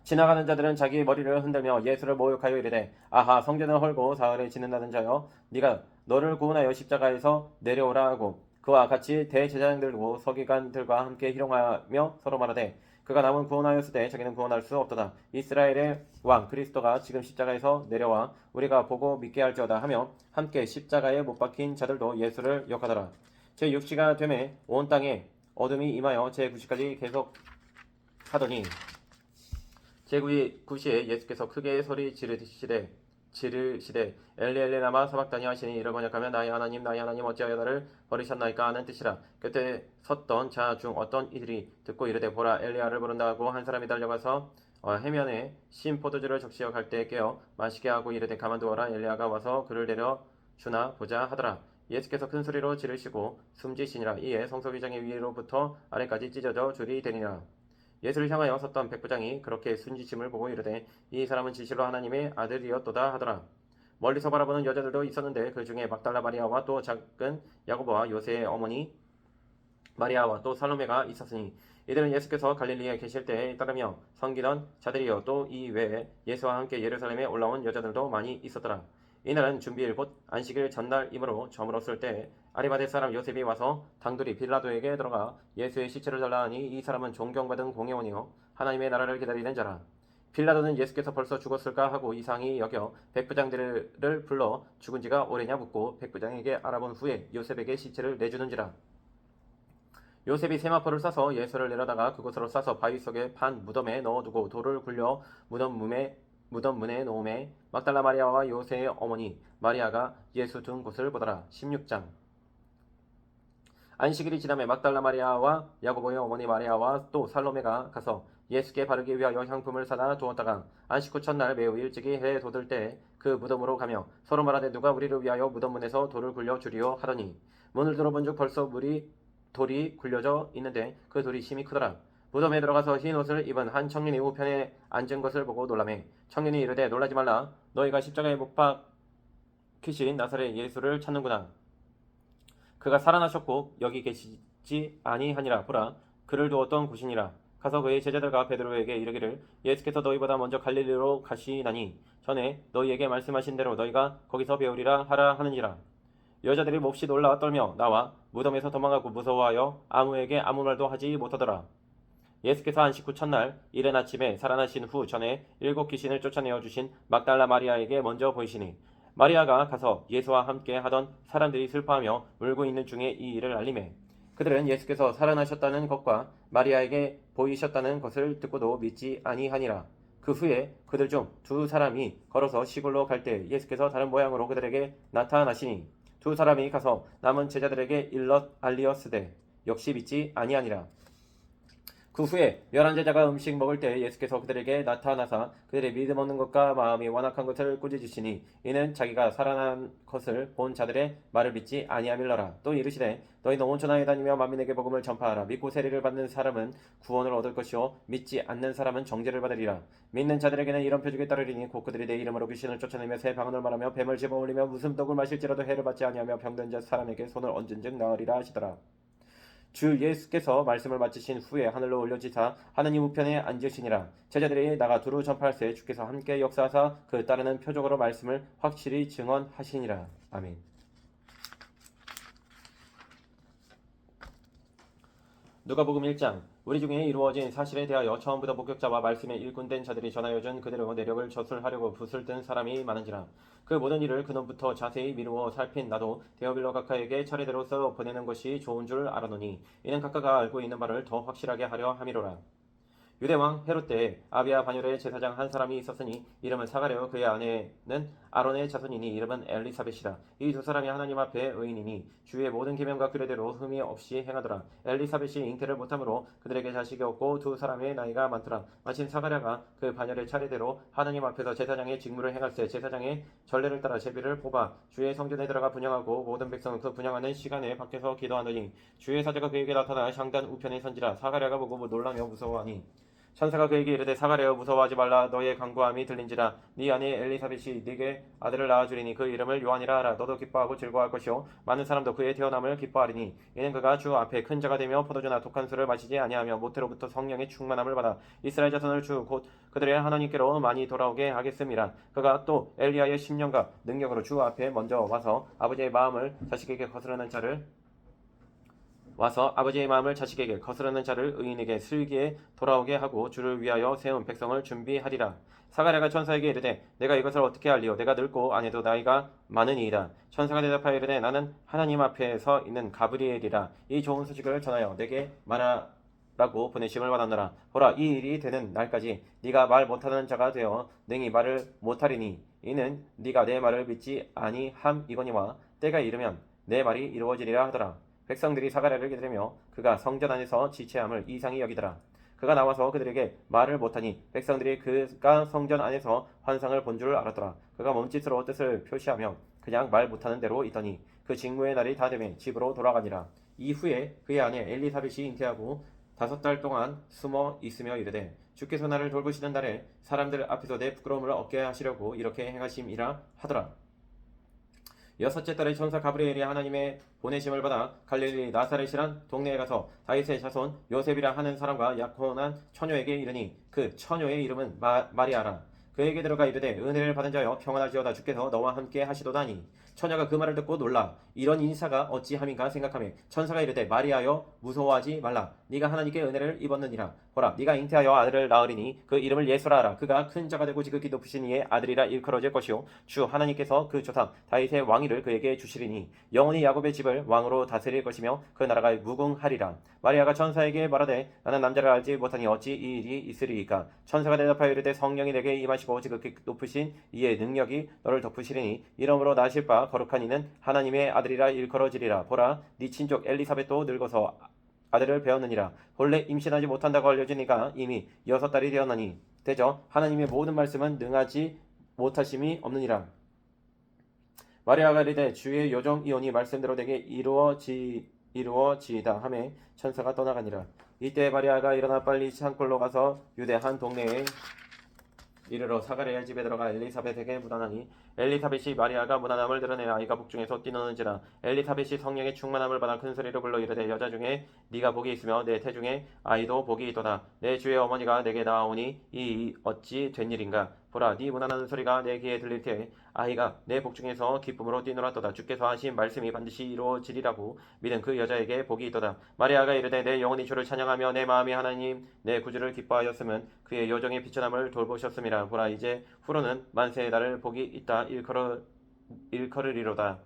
지나가는 자들은 자기 머리를 흔들며 예수를 모욕하여 이르되 아하 성전을 헐고 사흘에 짓는다는 자여 네가 너를 구원하여 십자가에서 내려오라 하고 그와 같이 대제사장들과 서기관들과 함께 희롱하며 서로 말하되 그가 남은 구원하였을 때 자기는 구원할 수 없도다. 이스라엘의 왕 그리스도가 지금 십자가에서 내려와 우리가 보고 믿게 할지어다 하며 함께 십자가에 못 박힌 자들도 예수를 욕하더라. 제6시가 되매 온 땅에 어둠이 임하여 제9시까지 계속하더니 제9시에 예수께서 크게 소리 지르시되 엘리 엘리 라마 사박다니 하시니 이를 번역하면 나의 하나님 어찌하여 나를 버리셨나이까 하는 뜻이라. 곁에 섰던 자 중 어떤 이들이 듣고 이르되 보라 엘리야를 부른다고 한 사람이 달려가서 해면에 신 포도주를 적시어 갈 때에 깨어 마시게 하고 이르되 가만두어라 엘리야가 와서 그를 내려 주나 보자 하더라. 예수께서 큰 소리로 지르시고 숨지시니라. 이에 성소휘장의 위로부터 아래까지 찢어져 줄이 되니라. 예수를 향하여 섰던 백부장이 그렇게 순지심을 보고 이르되 이 사람은 진실로 하나님의 아들이었도다 하더라. 멀리서 바라보는 여자들도 있었는데 그 중에 막달라 마리아와 또 작은 야고보와 요새의 어머니 마리아와 또 살로메가 있었으니 이들은 예수께서 갈릴리에 계실 때에 따르며 섬기던 자들이요 또 이 외에 예수와 함께 예루살렘에 올라온 여자들도 많이 있었더라. 이날은 준비일 곧 안식일 전날이므로 저물었을 때 아리마대 사람 요셉이 와서 당돌이 빌라도에게 들어가 예수의 시체를 달라 하니 이 사람은 존경받은 공회원이요 하나님의 나라를 기다리는 자라. 빌라도는 예수께서 벌써 죽었을까 하고 이상히 여겨 백부장들을 불러 죽은 지가 오래냐 묻고 백부장에게 알아본 후에 요셉에게 시체를 내주는지라. 요셉이 세마포를 싸서 예수를 내려다가 그곳으로 싸서 바위 속에 판 무덤에 넣어두고 돌을 굴려 무덤 문에 놓음에 막달라 마리아와 요새의 어머니 마리아가 예수 둔 곳을 보더라. 16장. 안식일이 지나매 막달라 마리아와 야고보의 어머니 마리아와 또 살로메가 가서 예수께 바르기 위하여 향품을 사다 두었다가 안식 후 첫날 매우 일찍이 해 돋을 때 그 무덤으로 가며 서로 말하되 누가 우리를 위하여 무덤 문에서 돌을 굴려 주리요 하더니 문을 들어본즉 벌써 돌이 굴려져 있는데 그 돌이 심히 크더라. 무덤에 들어가서 흰 옷을 입은 한 청년이 우편에 앉은 것을 보고 놀라매 청년이 이르되 놀라지 말라. 너희가 십자가에 못 박히신 나사렛 예수를 찾는구나. 그가 살아나셨고 여기 계시지 아니하니라. 보라 그를 두었던 곳이니라. 가서 그의 제자들과 베드로에게 이르기를 예수께서 너희보다 먼저 갈릴리로 가시나니 전에 너희에게 말씀하신 대로 너희가 거기서 배우리라 하라 하느니라. 여자들이 몹시 놀라 떨며 나와 무덤에서 도망하고 무서워하여 아무에게 아무 말도 하지 못하더라. 예수께서 안식 후 첫날 이른 아침에 살아나신 후 전에 7 귀신을 쫓아내어 주신 막달라 마리아에게 먼저 보이시니 마리아가 가서 예수와 함께 하던 사람들이 슬퍼하며 울고 있는 중에 이 일을 알리매 그들은 예수께서 살아나셨다는 것과 마리아에게 보이셨다는 것을 듣고도 믿지 아니하니라. 그 후에 그들 중 2 사람이 걸어서 시골로 갈 때 예수께서 다른 모양으로 그들에게 나타나시니 2 사람이 가서 남은 제자들에게 알리었으되 역시 믿지 아니하니라. 그 후에 11제자가 음식 먹을 때 예수께서 그들에게 나타나사 그들의 믿음 없는 것과 마음이 완악한 것을 꾸짖으시니 이는 자기가 살아난 것을 본 자들의 말을 믿지 아니함일러라. 또 이르시되 너희는 온 천하에 다니며 만민에게 복음을 전파하라. 믿고 세례를 받는 사람은 구원을 얻을 것이요 믿지 않는 사람은 정죄를 받으리라. 믿는 자들에게는 이런 표적이 따르리니 곧 그들이 내 이름으로 귀신을 쫓아내며 새 방언을 말하며 뱀을 집어올리며 무슨 떡을 마실지라도 해를 받지 아니하며 병든 자 사람에게 손을 얹은즉 나으리라 하시더라. 주 예수께서 말씀을 마치신 후에 하늘로 올려지사 하느님 우편에 앉으시니라. 제자들이 나가 두루 전파할새 주께서 함께 역사하사 그 따르는 표적으로 말씀을 확실히 증언하시니라. 아멘. 누가복음 1장. 우리 중에 이루어진 사실에 대하여 처음부터 목격자와 말씀에 일꾼된 자들이 전하여준 그대로 내력을 저술하려고 붓을 든 사람이 많은지라. 그 모든 일을 그놈부터 자세히 미루어 살핀 나도 데오빌로 각하에게 차례대로 써 보내는 것이 좋은 줄 알아노니 이는 각하가 알고 있는 바를 더 확실하게 하려 함이로라. 유대왕 헤롯 때에 아비아 반열의 제사장 한 사람이 있었으니 이름은 사가랴 그의 아내는 아론의 자손이니 이름은 엘리사벳이라. 이 2 사람이 하나님 앞에 의인이니 주의 모든 계명과 규례대로 흠이 없이 행하더라. 엘리사벳이 잉태를 못함으로 그들에게 자식이 없고 2 사람의 나이가 많더라. 마침 사가랴가 그 반열의 차례대로 하나님 앞에서 제사장의 직무를 행할새 제사장의 전례를 따라 제비를 뽑아 주의 성전에 들어가 분향하고 모든 백성은 그 분향하는 시간에 밖에서 기도하더니 주의 사자가 그에게 나타나 향단 우편에 선지라. 사가랴가 보고 놀라며 무서워하니 천사가 그에게 이르되 사가랴여 무서워하지 말라. 너의 간구함이 들린지라. 네 아내 엘리사벳이 네게 아들을 낳아주리니 그 이름을 요한이라 하라. 너도 기뻐하고 즐거워할 것이요 많은 사람도 그의 태어남을 기뻐하리니 이는 그가 주 앞에 큰 자가 되며 포도주나 독한 술을 마시지 아니하며 모태로부터 성령의 충만함을 받아 이스라엘 자손을 주 곧 그들의 하나님께로 많이 돌아오게 하겠음이라. 그가 또 엘리야의 심령과 능력으로 주 앞에 먼저 와서 아버지의 마음을 자식에게 거스르는 자를 와서 아버지의 마음을 자식에게 거스르는 자를 의인에게 슬기에 돌아오게 하고 주를 위하여 세운 백성을 준비하리라. 사가랴가 천사에게 이르되 내가 이것을 어떻게 알리오? 내가 늙고 아내도 나이가 많으니이다. 천사가 대답하여 이르되 나는 하나님 앞에 서 있는 가브리엘이라. 이 좋은 소식을 전하여 내게 말하라고 보내심을 받았노라. 보라, 이 일이 되는 날까지 네가 말 못하는 자가 되어 능히 말을 못하리니 이는 네가 내 말을 믿지 아니함이거니와 때가 이르면 내 말이 이루어지리라 하더라. 백성들이 사가랴를 기다리며 그가 성전 안에서 지체함을 이상히 여기더라. 그가 나와서 그들에게 말을 못하니 백성들이 그가 성전 안에서 환상을 본 줄 알았더라. 그가 몸짓으로 뜻을 표시하며 그냥 말 못하는 대로 있더니 그 직무의 날이 다 되매 집으로 돌아가니라. 이후에 그의 아내 엘리사벳이 잉태하고 5달 동안 숨어 있으며 이르되 주께서 나를 돌보시는 날에 사람들 앞에서 내 부끄러움을 얻게 하시려고 이렇게 행하심이라 하더라. 6째 달에 천사 가브리엘이 하나님의 보내심을 받아 갈릴리 나사렛이란 동네에 가서 다윗의 자손 요셉이라 하는 사람과 약혼한 처녀에게 이르니 그 처녀의 이름은 마리아라. 그에게 들어가 이르되 은혜를 받은 자여 평안하지어다. 주께서 너와 함께 하시도다니. 처녀가 그 말을 듣고 놀라 이런 인사가 어찌함인가 생각하며 천사가 이르되 마리아여 무서워하지 말라. 네가 하나님께 은혜를 입었느니라. 보라, 네가 잉태하여 아들을 낳으리니 그 이름을 예수라 하라. 그가 큰 자가 되고 지극히 높으신 이의 아들이라 일컬어질 것이요 주 하나님께서 그 조상 다윗의 왕위를 그에게 주시리니 영원히 야곱의 집을 왕으로 다스릴 것이며 그 나라가 무궁하리라. 마리아가 천사에게 말하되 나는 남자를 알지 못하니 어찌 이 일이 있으리이까. 천사가 대답하여 이르되 성령이 내게 임하시고 지극히 높으신 이의 능력이 너를 덮으시리니 이러므로 나실 바 거룩한 이는 하나님의 아들이라 일컬어지리라. 보라, 네 친족 엘리사벳도 늙어서 아들을 배웠느니라. 본래 임신하지 못한다고 알려지니까 이미 6달이 되었나니 대저 하나님의 모든 말씀은 능하지 못하심이 없느니라. 마리아가 이르되 주의 요정 이온이 말씀대로 내게 이루어지이다 하매 천사가 떠나가니라. 이때 마리아가 일어나 빨리 산골로 가서 유대 한 동네에 이르러 사가랴의 집에 들어가 엘리사벳에게 묻어나니 엘리사벳이 마리아가 무난함을 드러내 아이가 복중에서 뛰노는지라. 엘리사벳이 성령의 충만함을 받아 큰 소리로 불러 이르되 여자 중에 네가 복이 있으며 내 태중에 아이도 복이 있도다. 내 주의 어머니가 내게 나아오니 이 어찌 된 일인가. 보라, 네 무난한 소리가 내 귀에 들릴 때에 아이가 내 복중에서 기쁨으로 뛰놀았도다. 주께서 하신 말씀이 반드시 이루어지리라고 믿은 그 여자에게 복이 있도다. 마리아가 이르되 내 영혼이 주를 찬양하며 내 마음이 하나님 내 구주를 기뻐하였으면 그의 요정의 비천함을 돌보셨음이라. 보라, 이제 후로는 만세의 날을 복이 있다 일컬으리로다.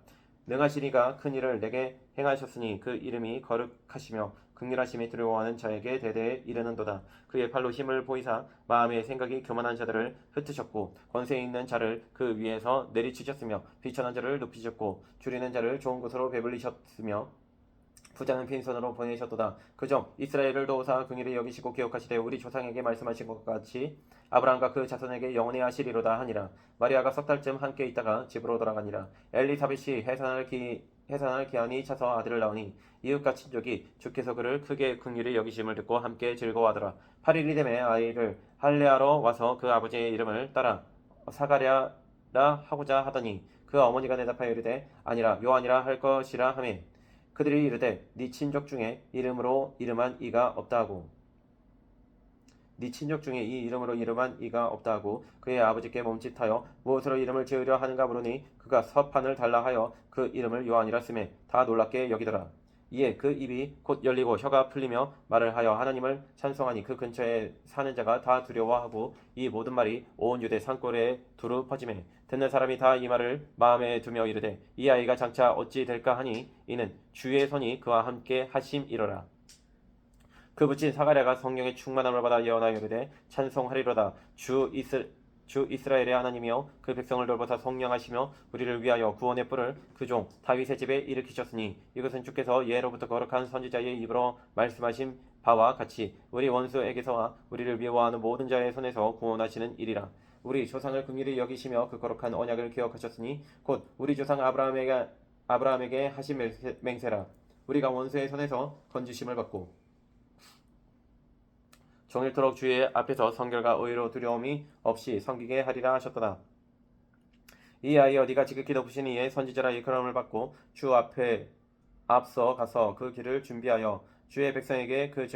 능하시니가 큰 일을 내게 행하셨으니 그 이름이 거룩하시며 극률하심이 두려워하는 자에게 대대에 이르는도다. 그의 팔로 힘을 보이사 마음의 생각이 교만한 자들을 흩으셨고 권세 있는 자를 그 위에서 내리치셨으며 비천한 자를 높이셨고 줄이는 자를 좋은 곳으로 배불리셨으며 부자는 빈손으로 보내셨도다. 그저 이스라엘을 도우사 긍휼히 여기시고 기억하시되 우리 조상에게 말씀하신 것 같이 아브라함과 그 자손에게 영원히 하시리로다 하니라. 마리아가 6달쯤 함께 있다가 집으로 돌아가니라. 엘리사벳이 해산할 기한이 차서 아들을 낳으니 이웃과 친족이 주께서 그를 크게 긍휼히 여기심을 듣고 함께 즐거워하더라. 8일이 되매 아이를 할례하러 와서 그 아버지의 이름을 따라 사가랴라 하고자 하더니 그 어머니가 대답하여 이르되 아니라 요한이라 할 것이라 하매 그들이 이르되 네 친족 중에 이름으로 이름한 이가 없다 하고 네 친족 중에 이 이름으로 이름한 이가 없다 하고 그의 아버지께 몸짓하여 무엇으로 이름을 지으려 하는가 물으니 그가 서판을 달라 하여 그 이름을 요한이라 쓰매 다 놀랍게 여기더라. 이에 그 입이 곧 열리고 혀가 풀리며 말을 하여 하나님을 찬송하니 그 근처에 사는 자가 다 두려워하고 이 모든 말이 온 유대 산골에 두루 퍼지매 듣는 사람이 다 이 말을 마음에 두며 이르되 이 아이가 장차 어찌 될까 하니 이는 주의 손이 그와 함께 하심이로라. 그 붙인 사가랴가 성령의 충만함을 받아 예언하여 이르되 찬송하리로다. 주 이스라엘의 하나님이여 그 백성을 돌보사 성령하시며 우리를 위하여 구원의 뿔을 그 종 다윗의 집에 일으키셨으니 이것은 주께서 예로부터 거룩한 선지자의 입으로 말씀하신 바와 같이 우리 원수에게서와 우리를 미워하는 모든 자의 손에서 구원하시는 일이라. 우리 조상을 긍휼히 여기시며 그 거룩한 언약을 기억하셨으니 곧 우리 조상 아브라함에게 하신 맹세라. 우리가 원수의 손에서 건지심을 받고 종일토록 주의 앞에서 성결과 의로 두려움이 없이 섬기게 하리라 하셨도다. 이 아이여 네가 지극히 높으신 이의 선지자라 일컬음을 받고 주 앞에 앞서 가서 그 길을 준비하여 주의 백성에게 그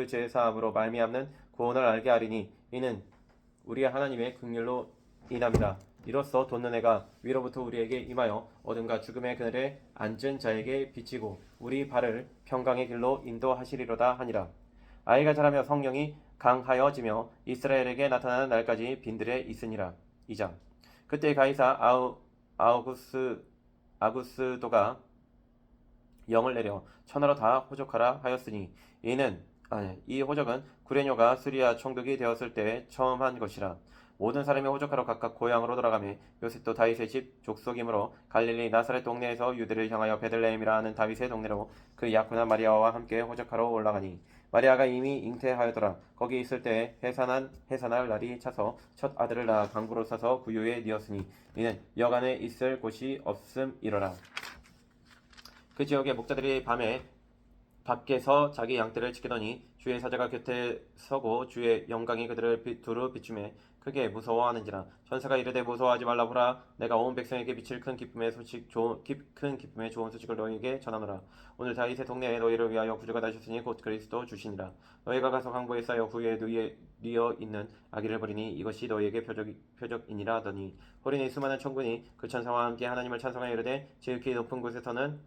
죄 사함으로 말미암는 구원을 알게 하리니 이는 우리 하나님의 긍휼로 인함이라. 이로써 돋는 해가 위로부터 우리에게 임하여 어둠과 죽음의 그늘에 앉은 자에게 비치고 우리 발을 평강의 길로 인도하시리로다 하니라. 아이가 자라며 성령이 강하여지며 이스라엘에게 나타나는 날까지 빈들에 있으니라. 2장. 그때 가이사 아구스도가 영을 내려 천하로 다 호적하라 하였으니 이 호적은 구레뇨가 수리아 총독이 되었을 때 처음 한 것이라. 모든 사람이 호적하러 각각 고향으로 돌아가매 요셉도 다윗의 집 족속이므로 갈릴리 나사렛 동네에서 유대를 향하여 베들레헴이라 하는 다윗의 동네로 그 약혼한 마리아와 함께 호적하러 올라가니 마리아가 이미 잉태하였더라. 거기 있을 때 해산할 날이 차서 첫 아들을 낳아 강구로 싸서 구유에 뉘었으니 이는 여간에 있을 곳이 없음이러라. 그 지역의 목자들이 밤에 밖에서 자기 양떼를 지키더니 주의 사자가 곁에 서고 주의 영광이 그들을 두루 비추매 크게 무서워하는지라. 천사가 이르되 무서워하지 말라. 보라, 내가 온 백성에게 미칠 큰 기쁨의 좋은 소식을 너희에게 전하노라. 오늘 다윗의 동네에 너희를 위하여 구주가 나셨으니 곧 그리스도 주시니라. 너희가 가서 강보에 쌓여 구유에 뉘어 있는 아기를 버리니 이것이 너희에게 표적이니라 하더니 호련히 수많은 천군이 그 천사와 함께 하나님을 찬송하여 이르되 지극히 높은 곳에서는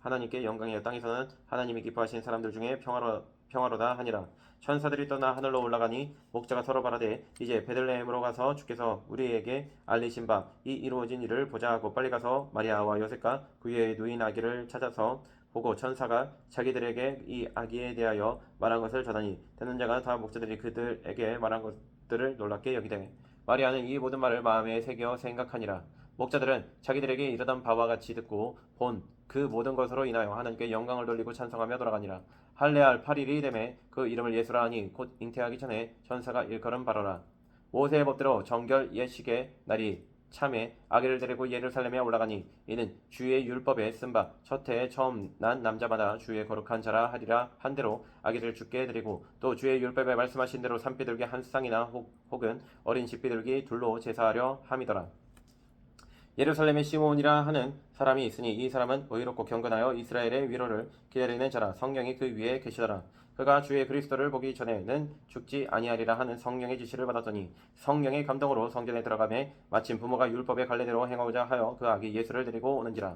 하나님께 영광이여, 땅에서는 하나님이 기뻐하시는 사람들 중에 평화로다 하니라. 천사들이 떠나 하늘로 올라가니 목자가 서로 말하되 이제 베들레헴으로 가서 주께서 우리에게 알리신 바 이 이루어진 일을 보자 하고 빨리 가서 마리아와 요셉과 그의 누인 아기를 찾아서 보고 천사가 자기들에게 이 아기에 대하여 말한 것을 전하니 듣는 자가 다 목자들이 그들에게 말한 것들을 놀랍게 여기되 마리아는 이 모든 말을 마음에 새겨 생각하니라. 목자들은 자기들에게 이르던 바와 같이 듣고 본 그 모든 것으로 인하여 하나님께 영광을 돌리고 찬송하며 돌아가니라. 할례할 8일이 되매 그 이름을 예수라 하니 곧 잉태하기 전에 천사가 일컬음 바로라. 모세의 법대로 정결 예식의 날이 참에 아기를 데리고 예루살렘에 올라가니 이는 주의 율법에 쓴 바 첫 해에 처음 난 남자마다 주의 거룩한 자라 하리라 한 대로 아기를 주께 드리고 또 주의 율법에 말씀하신 대로 산비둘기 한 쌍이나 혹은 어린 집비둘기 둘로 제사하려 함이더라. 예루살렘에 시므온이라 하는 사람이 있으니 이 사람은 의롭고 경건하여 이스라엘의 위로를 기다리는 자라. 성령이 그 위에 계시더라. 그가 주의 그리스도를 보기 전에는 죽지 아니하리라 하는 성령의 지시를 받았더니 성령의 감동으로 성전에 들어가매 마침 부모가 율법의 관례대로 행하고자 하여 그 아기 예수를 데리고 오는지라.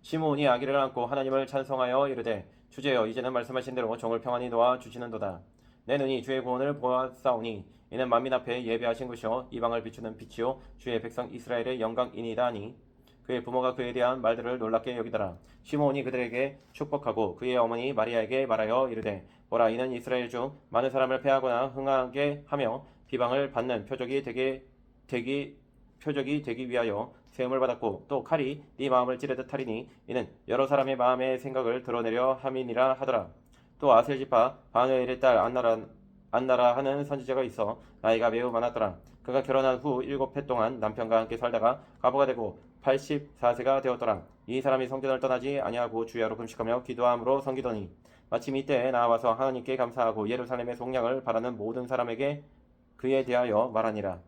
시므온이 아기를 안고 하나님을 찬송하여 이르되 주제여, 이제는 말씀하신 대로 종을 평안히 놓아 주시는도다. 내 눈이 주의 구원을 보았사오니 이는 만민 앞에 예배하신 것이요 이방을 비추는 빛이요 주의 백성 이스라엘의 영광이니이다 하니 그의 부모가 그에 대한 말들을 놀랍게 여기더라. 시므온이 그들에게 축복하고 그의 어머니 마리아에게 말하여 이르되 보라, 이는 이스라엘 중 많은 사람을 패하거나 흥하게 하며 비방을 받는 표적이 되기 위하여 세움을 받았고 또 칼이 네 마음을 찌르듯 하리니 이는 여러 사람의 마음의 생각을 드러내려 함이니라 하더라. 또 아셀 지파 바누엘의 딸 안나라 하는 선지자가 있어 나이가 매우 많았더라. 그가 결혼한 후 7해 동안 남편과 함께 살다가 과부가 되고 84세가 되었더라. 이 사람이 성전을 떠나지 아니하고 주야로 금식하며 기도함으로 섬기더니 마침 이때에 나와서 하나님께 감사하고 예루살렘의 속량을 바라는 모든 사람에게 그에 대하여 말하니라.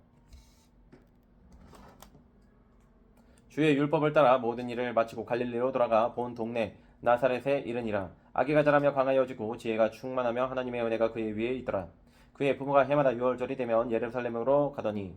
주의 율법을 따라 모든 일을 마치고 갈릴리로 돌아가 본 동네 나사렛에 이르니라. 아기가 자라며 강하여지고 지혜가 충만하며 하나님의 은혜가 그의 위에 있더라. 그의 부모가 해마다 유월절이 되면 예루살렘으로 가더니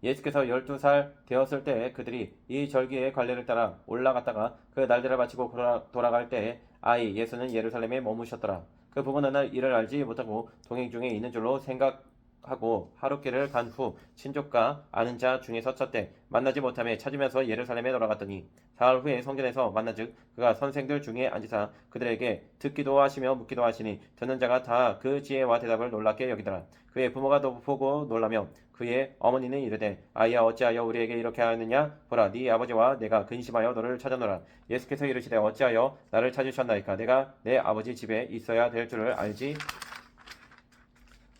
예수께서 12살 되었을 때 그들이 이 절기의 관례를 따라 올라갔다가 그 날들을 마치고 돌아갈 때 아이 예수는 예루살렘에 머무셨더라. 그 부모는 이를 알지 못하고 동행 중에 있는 줄로 생각하고 하룻길을 간 후 친족과 아는 자 중에서 찾되 만나지 못하며 찾으면서 예루살렘에 돌아갔더니 사흘 후에 성전에서 만나즉 그가 선생들 중에 앉으사 그들에게 듣기도 하시며 묻기도 하시니 듣는 자가 다 그 지혜와 대답을 놀랍게 여기더라. 그의 부모가 또 보고 놀라며 그의 어머니는 이르되 아이야, 어찌하여 우리에게 이렇게 하느냐? 보라, 네 아버지와 내가 근심하여 너를 찾아노라. 예수께서 이르시되 어찌하여 나를 찾으셨나이까? 내가 내 아버지 집에 있어야 될 줄을 알지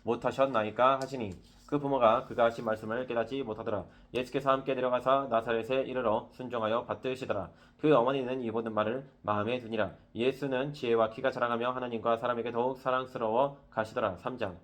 못하셨나이까 하시니 그 부모가 그가 하신 말씀을 깨닫지 못하더라. 예수께서 함께 내려가사 나사렛에 이르러 순종하여 받드시더라. 그 어머니는 이 모든 말을 마음에 두니라. 예수는 지혜와 키가 자라가며 하나님과 사람에게 더욱 사랑스러워 가시더라. 3장.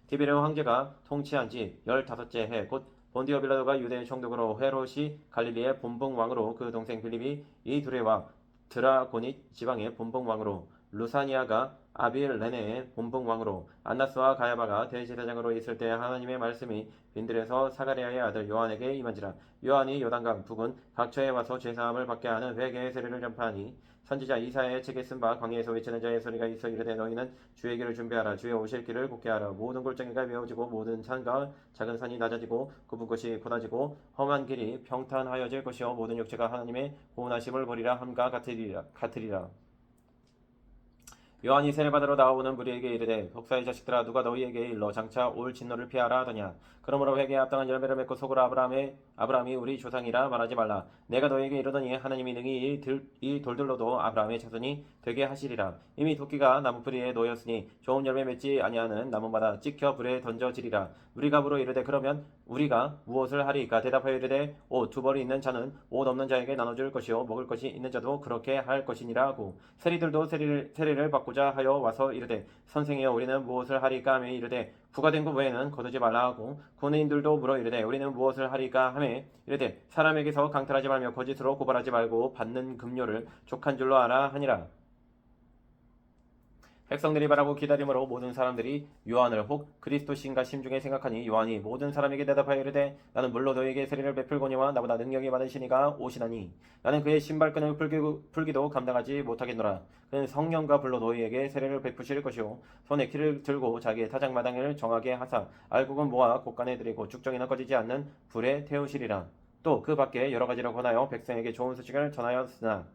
디베레오 황제가 통치한 지 15째 해 곧 본디오 빌라도가 유대 총독으로 헤롯이 갈릴리의 본봉 왕으로 그 동생 빌립이 이 두레와 드라고닛 지방의 본봉 왕으로 루사니아가 아빌레네의 본붕왕으로 안나스와 가야바가 대제사장으로 있을 때 하나님의 말씀이 빈들에서 사가랴의 아들 요한에게 임한지라. 요한이 요단강 북은 각처에 와서 죄사함을 받게 하는 회개의 세례를 전파하니 선지자 이사야의 책에 쓴 바 광야에서 외치는 자의 소리가 있어 이르되 너희는 주의 길을 준비하라. 주의 오실 길을 곱게 하라. 모든 골짜기가 메워지고 모든 산과 작은 산이 낮아지고 굽은 것이 곧아지고 험한 길이 평탄하여질 것이요 모든 육체가 하나님의 고운하심을 보리라 함과 같으리라. 요한이 세례받으러 나오는 무리에게 이르되 독사의 자식들아 누가 너희에게 일러 장차 올 진노를 피하라 하더냐. 그러므로 회개에 합당한 열매를 맺고 속으로 아브라함이 우리 조상이라 말하지 말라. 내가 너희에게 이르더니 하나님이 능히 이 돌들로도 아브라함의 자손이 되게 하시리라. 이미 도끼가 나무뿌리에 놓였으니 좋은 열매 맺지 아니하는 나무마다 찍혀 불에 던져지리라. 우리가 물어 이르되 그러면 우리가 무엇을 하리이까. 대답하여 이르되 옷 두 벌이 있는 자는 옷 없는 자에게 나눠줄 것이요 먹을 것이 있는 자도 그렇게 할 것이니라 하고 세리들도 세례를 받고자 하여 와서 이르되 선생이여 우리는 무엇을 하리까 하며 이르되 부가된 것 외에는 거두지 말라 하고 군인들도 물어 이르되 우리는 무엇을 하리까 하며 이르되 사람에게서 강탈하지 말며 거짓으로 고발하지 말고 받는 금료를 족한 줄로 알아 하니라. 백성들이 바라고 기다림으로 모든 사람들이 요한을 혹 그리스도신가 심중에 생각하니 요한이 모든 사람에게 대답하여 이르되 나는 물로 너희에게 세례를 베풀거니와 나보다 능력이 많으신 이가 오시나니 나는 그의 신발끈을 풀기도 감당하지 못하겠노라. 그는 성령과 불로 너희에게 세례를 베푸실 것이요 손에 키를 들고 자기의 타작마당을 정하게 하사 알곡은 모아 곳간에 들이고 죽정이나 꺼지지 않는 불에 태우시리라. 또 그 밖에 여러 가지로 권하여 백성에게 좋은 소식을 전하였으나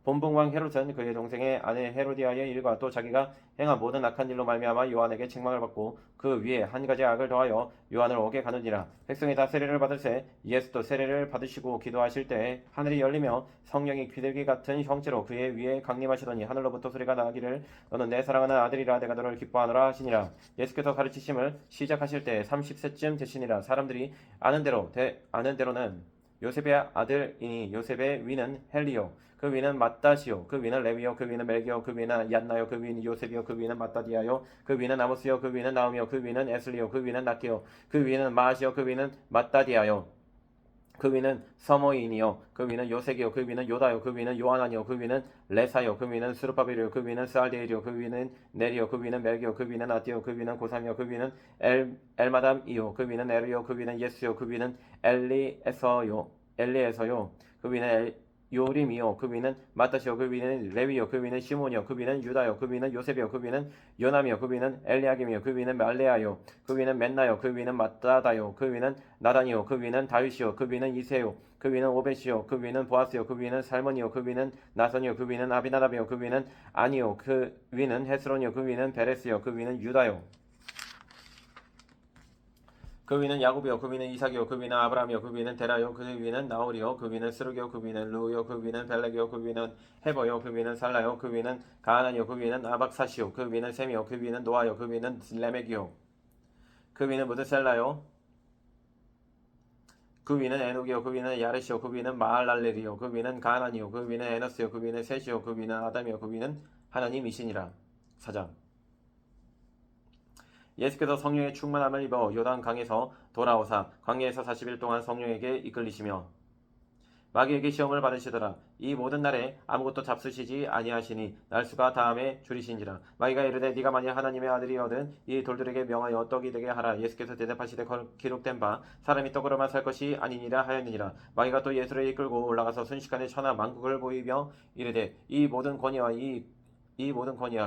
본붕왕 헤롯은 그의 동생의 아내 헤로디아의 일과 또 자기가 행한 모든 악한 일로 말미암아 요한에게 책망을 받고 그 위에 한 가지 악을 더하여 요한을 오게 가느니라. 백성이 다 세례를 받을새 예수도 세례를 받으시고 기도하실 때 하늘이 열리며 성령이 귀들기 같은 형체로 그의 위에 강림하시더니 하늘로부터 소리가 나기를 너는 내 사랑하는 아들이라 내가 너를 기뻐하노라 하시니라. 예수께서 가르치심을 시작하실 때 30세쯤 되시니라. 사람들이 아는 대로는 요셉의 아들이니 요셉의 위는 헬리요 그 위는 맏다시요 그 위는 레위요 그 위는 멜기요 그 위는 얀나요 그 위는 요셉이요 그 위는 맏다디아요 그 위는 아모스요 그 위는 나움이요 그 위는 에슬리요 그 위는 낫게요 그 위는 마아시요 그 위는 맏다디아요 그 위는 서모인이요 그 위는 요색이요 그 위는 요다요 그 위는 요하나니요 그 위는 레사요 그 위는 스루바벨이요 그 위는 스알데일이요 그 위는 네리요 그 위는 멜기요 그 위는 아디요 그 위는 고삼이요 그 위는 엘마담이요 그 위는 에르요 그 위는 예스요 그 위는 엘리에서요 그 위는 요림이요 그 위는 마따시요 그 위는 레위요 그 위는 시몬이요 그 위는 유다요 그 위는 요셉이요 그 위는 요남이요 그 위는 엘리야김이요 그 위는 말레아요 그 위는 멘나요 그 위는 마따다요 그 위는 나단이요 그 위는 다윗이요 그 위는 이세요 그 위는 오벳이요 그 위는 보아스요 그 위는 살몬이요 그 위는 나선이요 그 위는 아비나답이요 그 위는 아니요 그 위는 헤스론이요 그 위는 베레스요 그 위는 유다요 그 위는 야곱이요 그 위는 이삭이요 그 위는 아브라함이요 그 위는 데라요 그 위는 나홀이요 그 위는 스룩이요 그 위는 루요 그 위는 벨렉이요 그 위는 헤버요 그 위는 살라요 그 위는 가하난이요 그 위는 아박사시요 그 위는 셈이요 그 위는 노아요 그 위는 레멕이요 그 위는 무드셀라요 그 위는 에녹이요 그 위는 야레시요 그 위는 마알랄렐이요 그 위는 가하난이요 그 위는 에너스요 그 위는 셋이요 그 위는 아담이요 그 위는 하나님이시니라. 4장. 예수께서 성령의 충만함을 입어 요단 강에서 돌아오사 광야에서 40일 동안 성령에게 이끌리시며 마귀에게 시험을 받으시더라. 이 모든 날에 아무것도 잡수시지 아니하시니 날수가 다음에 줄이신지라. 마귀가 이르되 네가 만약 하나님의 아들이거든 이 돌들에게 명하여 떡이 되게 하라. 예수께서 대답하시되 기록된 바 사람이 떡으로만 살 것이 아니니라 하였느니라. 마귀가 또 예수를 이끌고 올라가서 순식간에 천하 만국을 보이며 이르되 이 모든 권위와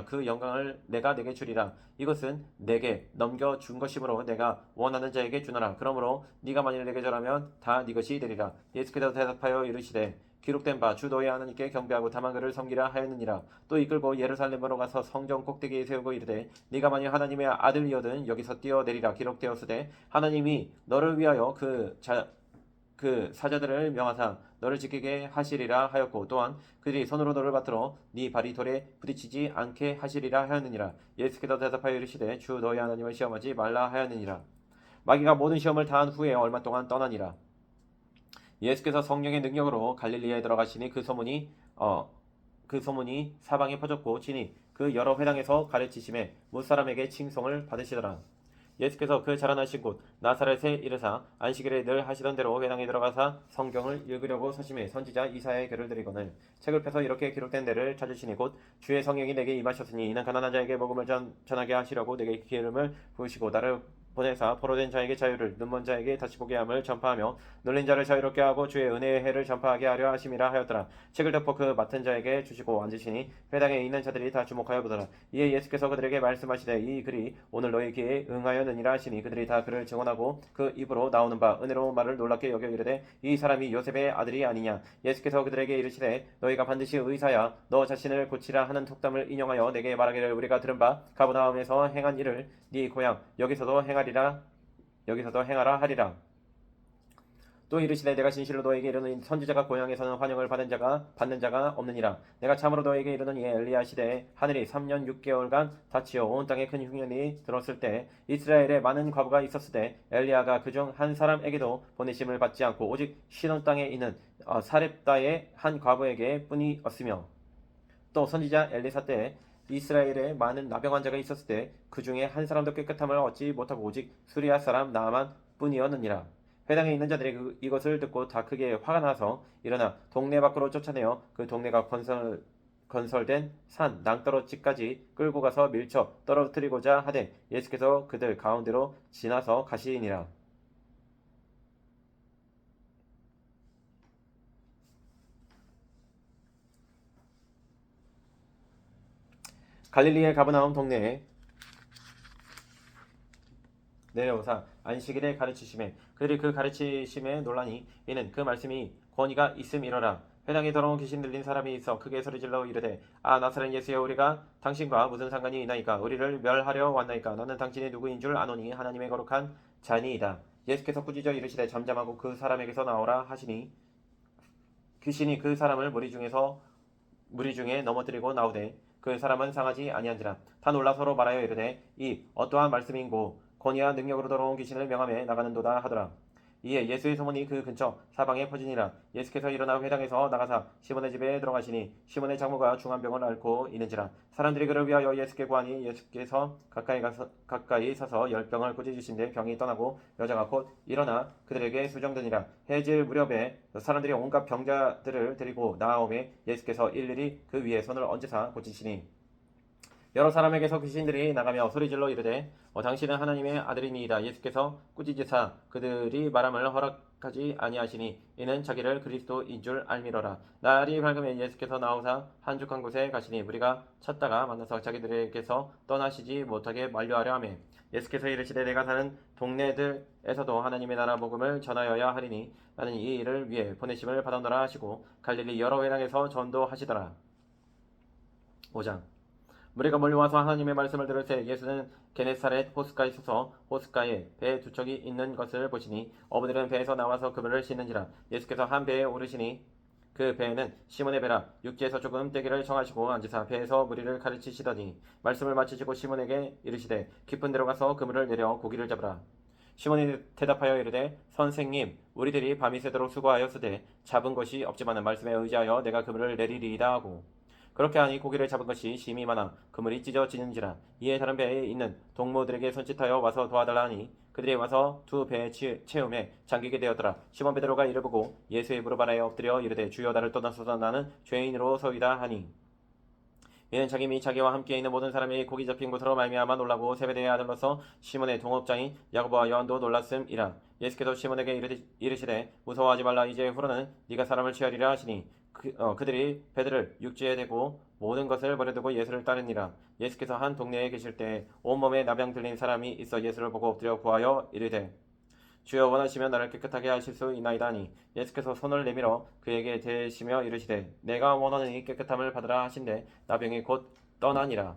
그 영광을 내가 내게 주리라. 이것은 내게 넘겨준 것이므로 내가 원하는 자에게 주노라. 그러므로 네가 만일 내게 절하면 다 네 것이 되리라. 예수께서 대답하여 이르시되 기록된 바 주 너희 하나님께 경배하고 다만 그를 섬기라 하였느니라. 또 이끌고 예루살렘으로 가서 성전 꼭대기에 세우고 이르되 네가 만일 하나님의 아들이거든 여기서 뛰어내리라. 기록되었으되 하나님이 너를 위하여 그 사자들을 명하사 너를 지키게 하시리라 하였고 또한 그들이 손으로 너를 받들어 네 발이 돌에 부딪히지 않게 하시리라 하였느니라. 예수께서 대답하여 이르시되 주 너희 하나님을 시험하지 말라 하였느니라. 마귀가 모든 시험을 다한 후에 얼마 동안 떠나니라. 예수께서 성령의 능력으로 갈릴리에 들어가시니 그 소문이 사방에 퍼졌고 친히 그 여러 회당에서 가르치심에 못 사람에게 칭송을 받으시더라. 예수께서 그 자라나신 곳 나사렛에 이르사 안식일에 늘 하시던 대로 회당에 들어가사 성경을 읽으려고 서심해 선지자 이사야의 글을 드리거늘 책을 펴서 이렇게 기록된 데를 찾으시니 곧 주의 성령이 내게 임하셨으니 이는 가난한 자에게 복음을 전하게 하시려고 내게 기름을 부으시고 나를 보내사 포로된 자에게 자유를 눈먼 자에게 다시 보게 함을 전파하며 눌린 자를 자유롭게 하고 주의 은혜의 해를 전파하게 하려 하심이라 하였더라. 책을 덮어 그 맡은 자에게 주시고 앉으시니 회당에 있는 자들이 다 주목하여 보더라. 이에 예수께서 그들에게 말씀하시되 이 글이 오늘 너희 귀에 응하였느니라 하시니 그들이 다 그를 증언하고 그 입으로 나오는 바 은혜로운 말을 놀랍게 여겨 이르되 이 사람이 요셉의 아들이 아니냐. 예수께서 그들에게 이르시되 너희가 반드시 의사야 너 자신을 고치라 하는 톡담을 인용하여 내게 말하기를 우리가 들은 바 가버나움에서 행한 일을 네 고향 여기서도 행하라 하리라. 또 이르시되 내가 진실로 너에게 이르노니 선지자가 고향에서는 환영을 받는 자가 없느니라. 내가 참으로 너에게 이르노니 엘리야 시대에 하늘이 3년 6개월간 닫히어 온 땅에 큰 흉년이 들었을 때 이스라엘에 많은 과부가 있었을 때 엘리야가 그중 한 사람에게도 보내심을 받지 않고 오직 시돈 땅에 있는 사렙다의 한 과부에게 뿐이었으며 또 선지자 엘리사 때에 이스라엘에 많은 나병 환자가 있었을 때 그 중에 한 사람도 깨끗함을 얻지 못하고 오직 수리아 사람 나아만 뿐이었느니라. 회당에 있는 자들이 이것을 듣고 다 크게 화가 나서 일어나 동네 밖으로 쫓아내어 그 동네가 건설된 산 낭떠러지까지 끌고 가서 밀쳐 떨어뜨리고자 하되 예수께서 그들 가운데로 지나서 가시니라. 갈릴리의 가버나움 동네에 내려오사 안식일에 가르치심에 그들이 그 가르치심에 놀라니 이는 그 말씀이 권위가 있음이러라. 회당에 더러운 귀신 들린 사람이 있어 크게 소리질러 이르되 아 나사렛 예수여 우리가 당신과 무슨 상관이 있나이까. 우리를 멸하려 왔나이까. 너는 당신이 누구인 줄 아노니 하나님의 거룩한 자니이다. 예수께서 꾸짖어 이르시되 잠잠하고 그 사람에게서 나오라 하시니 귀신이 그 사람을 무리 중에 넘어뜨리고 나오되 그 사람은 상하지 아니한지라. 다 놀라 서로 말하여 이르되 이 어떠한 말씀인고 권위와 능력으로 더러운 귀신을 명함에 나가는도다 하더라. 이에 예수의 소문이 그 근처 사방에 퍼지니라. 예수께서 일어나 회당에서 나가사 시몬의 집에 들어가시니 시몬의 장모가 중한병을 앓고 있는지라. 사람들이 그를 위하여 예수께 구하니 예수께서 가까이 서서 열병을 꾸짖으신데 병이 떠나고 여자가 곧 일어나 그들에게 수정되니라. 해질 무렵에 사람들이 온갖 병자들을 데리고 나아오매 예수께서 일일이 그 위에 손을 얹으사 고치시니 여러 사람에게서 귀신들이 나가며 소리질러 이르되 당신은 하나님의 아들이니이다. 예수께서 꾸짖으사 그들이 말함을 허락하지 아니하시니 이는 자기를 그리스도인 줄 알미러라. 날이 밝으면 예수께서 나오사 한적한 곳에 가시니 무리가 찾다가 만나서 자기들에게서 떠나시지 못하게 만류하려 하매 예수께서 이르시되 내가 사는 동네들에서도 하나님의 나라 복음을 전하여야 하리니 나는 이 일을 위해 보내심을 받았노라 하시고 갈릴리 여러 회당에서 전도하시더라. 5장 무리가 몰려와서 하나님의 말씀을 들을 때 예수는 게네사렛 호숫가에 서서 호숫가에 배 두 척이 있는 것을 보시니 어부들은 배에서 나와서 그물을 씻는지라. 예수께서 한 배에 오르시니 그 배는 시몬의 배라. 육지에서 조금 떼기를 정하시고 앉으사 배에서 무리를 가르치시더니 말씀을 마치시고 시몬에게 이르시되 깊은 데로 가서 그물을 내려 고기를 잡으라. 시몬이 대답하여 이르되 선생님 우리들이 밤이 새도록 수고하였으되 잡은 것이 없지만 말씀에 의지하여 내가 그물을 내리리이다 하고 그렇게 하니 고기를 잡은 것이 심히 많아 그물이 찢어지는지라. 이에 다른 배에 있는 동무들에게 손짓하여 와서 도와달라 하니 그들이 와서 두 배에 채움에 잠기게 되었더라. 시몬 베드로가 이를 보고 예수의 무릎 아래에 엎드려 이르되 주여 나를 떠나소서 나는 죄인으로 서이다 하니 이는 자기 및 자기와 함께 있는 모든 사람이 고기 잡힌 것으로 말미암아 놀라고 세베대의 아들로서 시몬의 동업자인 야고보와 요한도 놀랐음이라. 예수께서 시몬에게 이르시되 무서워하지 말라. 이제 후로는 네가 사람을 취하리라 하시니 그들이 배들을 육지에 대고 모든 것을 버려두고 예수를 따르니라. 예수께서 한 동네에 계실 때 온몸에 나병 들린 사람이 있어 예수를 보고 엎드려 구하여 이르되 주여 원하시면 나를 깨끗하게 하실 수 있나이다 하니 예수께서 손을 내밀어 그에게 대시며 이르시되 내가 원하노니 깨끗함을 받으라 하신대 나병이 곧 떠나니라.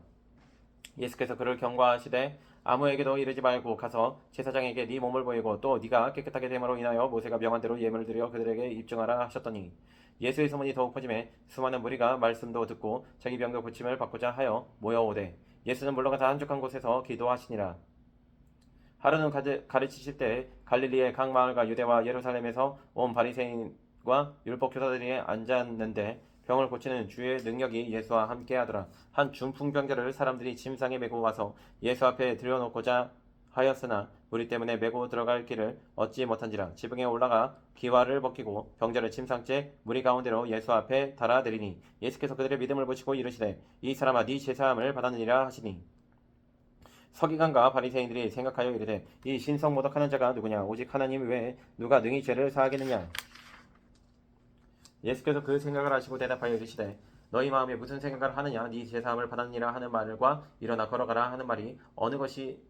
예수께서 그를 경고하시되 아무에게도 이르지 말고 가서 제사장에게 네 몸을 보이고 또 네가 깨끗하게 됨으로 인하여 모세가 명한 대로 예물을 드려 그들에게 입증하라 하셨더니 예수의 소문이 더욱 퍼지매 수많은 무리가 말씀도 듣고 자기 병도 고침을 받고자 하여 모여오되 예수는 물러가서 한적한 곳에서 기도하시니라. 하루는 가르치실 때 갈릴리의 각 마을과 유대와 예루살렘에서 온 바리새인과 율법 교사들이 앉았는데 병을 고치는 주의 능력이 예수와 함께하더라. 한 중풍병자를 사람들이 침상에 메고 와서 예수 앞에 들여놓고자 하였으나 무리 때문에 메고 들어갈 길을 얻지 못한지라. 지붕에 올라가 기와를 벗기고 병자를 침상째 무리 가운데로 예수 앞에 달아들이니 예수께서 그들의 믿음을 보시고 이르시되 이 사람아 네 제사함을 받았느니라 하시니 서기관과 바리새인들이 생각하여 이르되 이 신성 모독하는 자가 누구냐? 오직 하나님 외에 누가 능히 죄를 사하겠느냐? 예수께서 그 생각을 하시고 대답하여 이르시되 너희 마음에 무슨 생각을 하느냐? 네 제사함을 받았느니라 하는 말과 일어나 걸어가라 하는 말이 어느 것이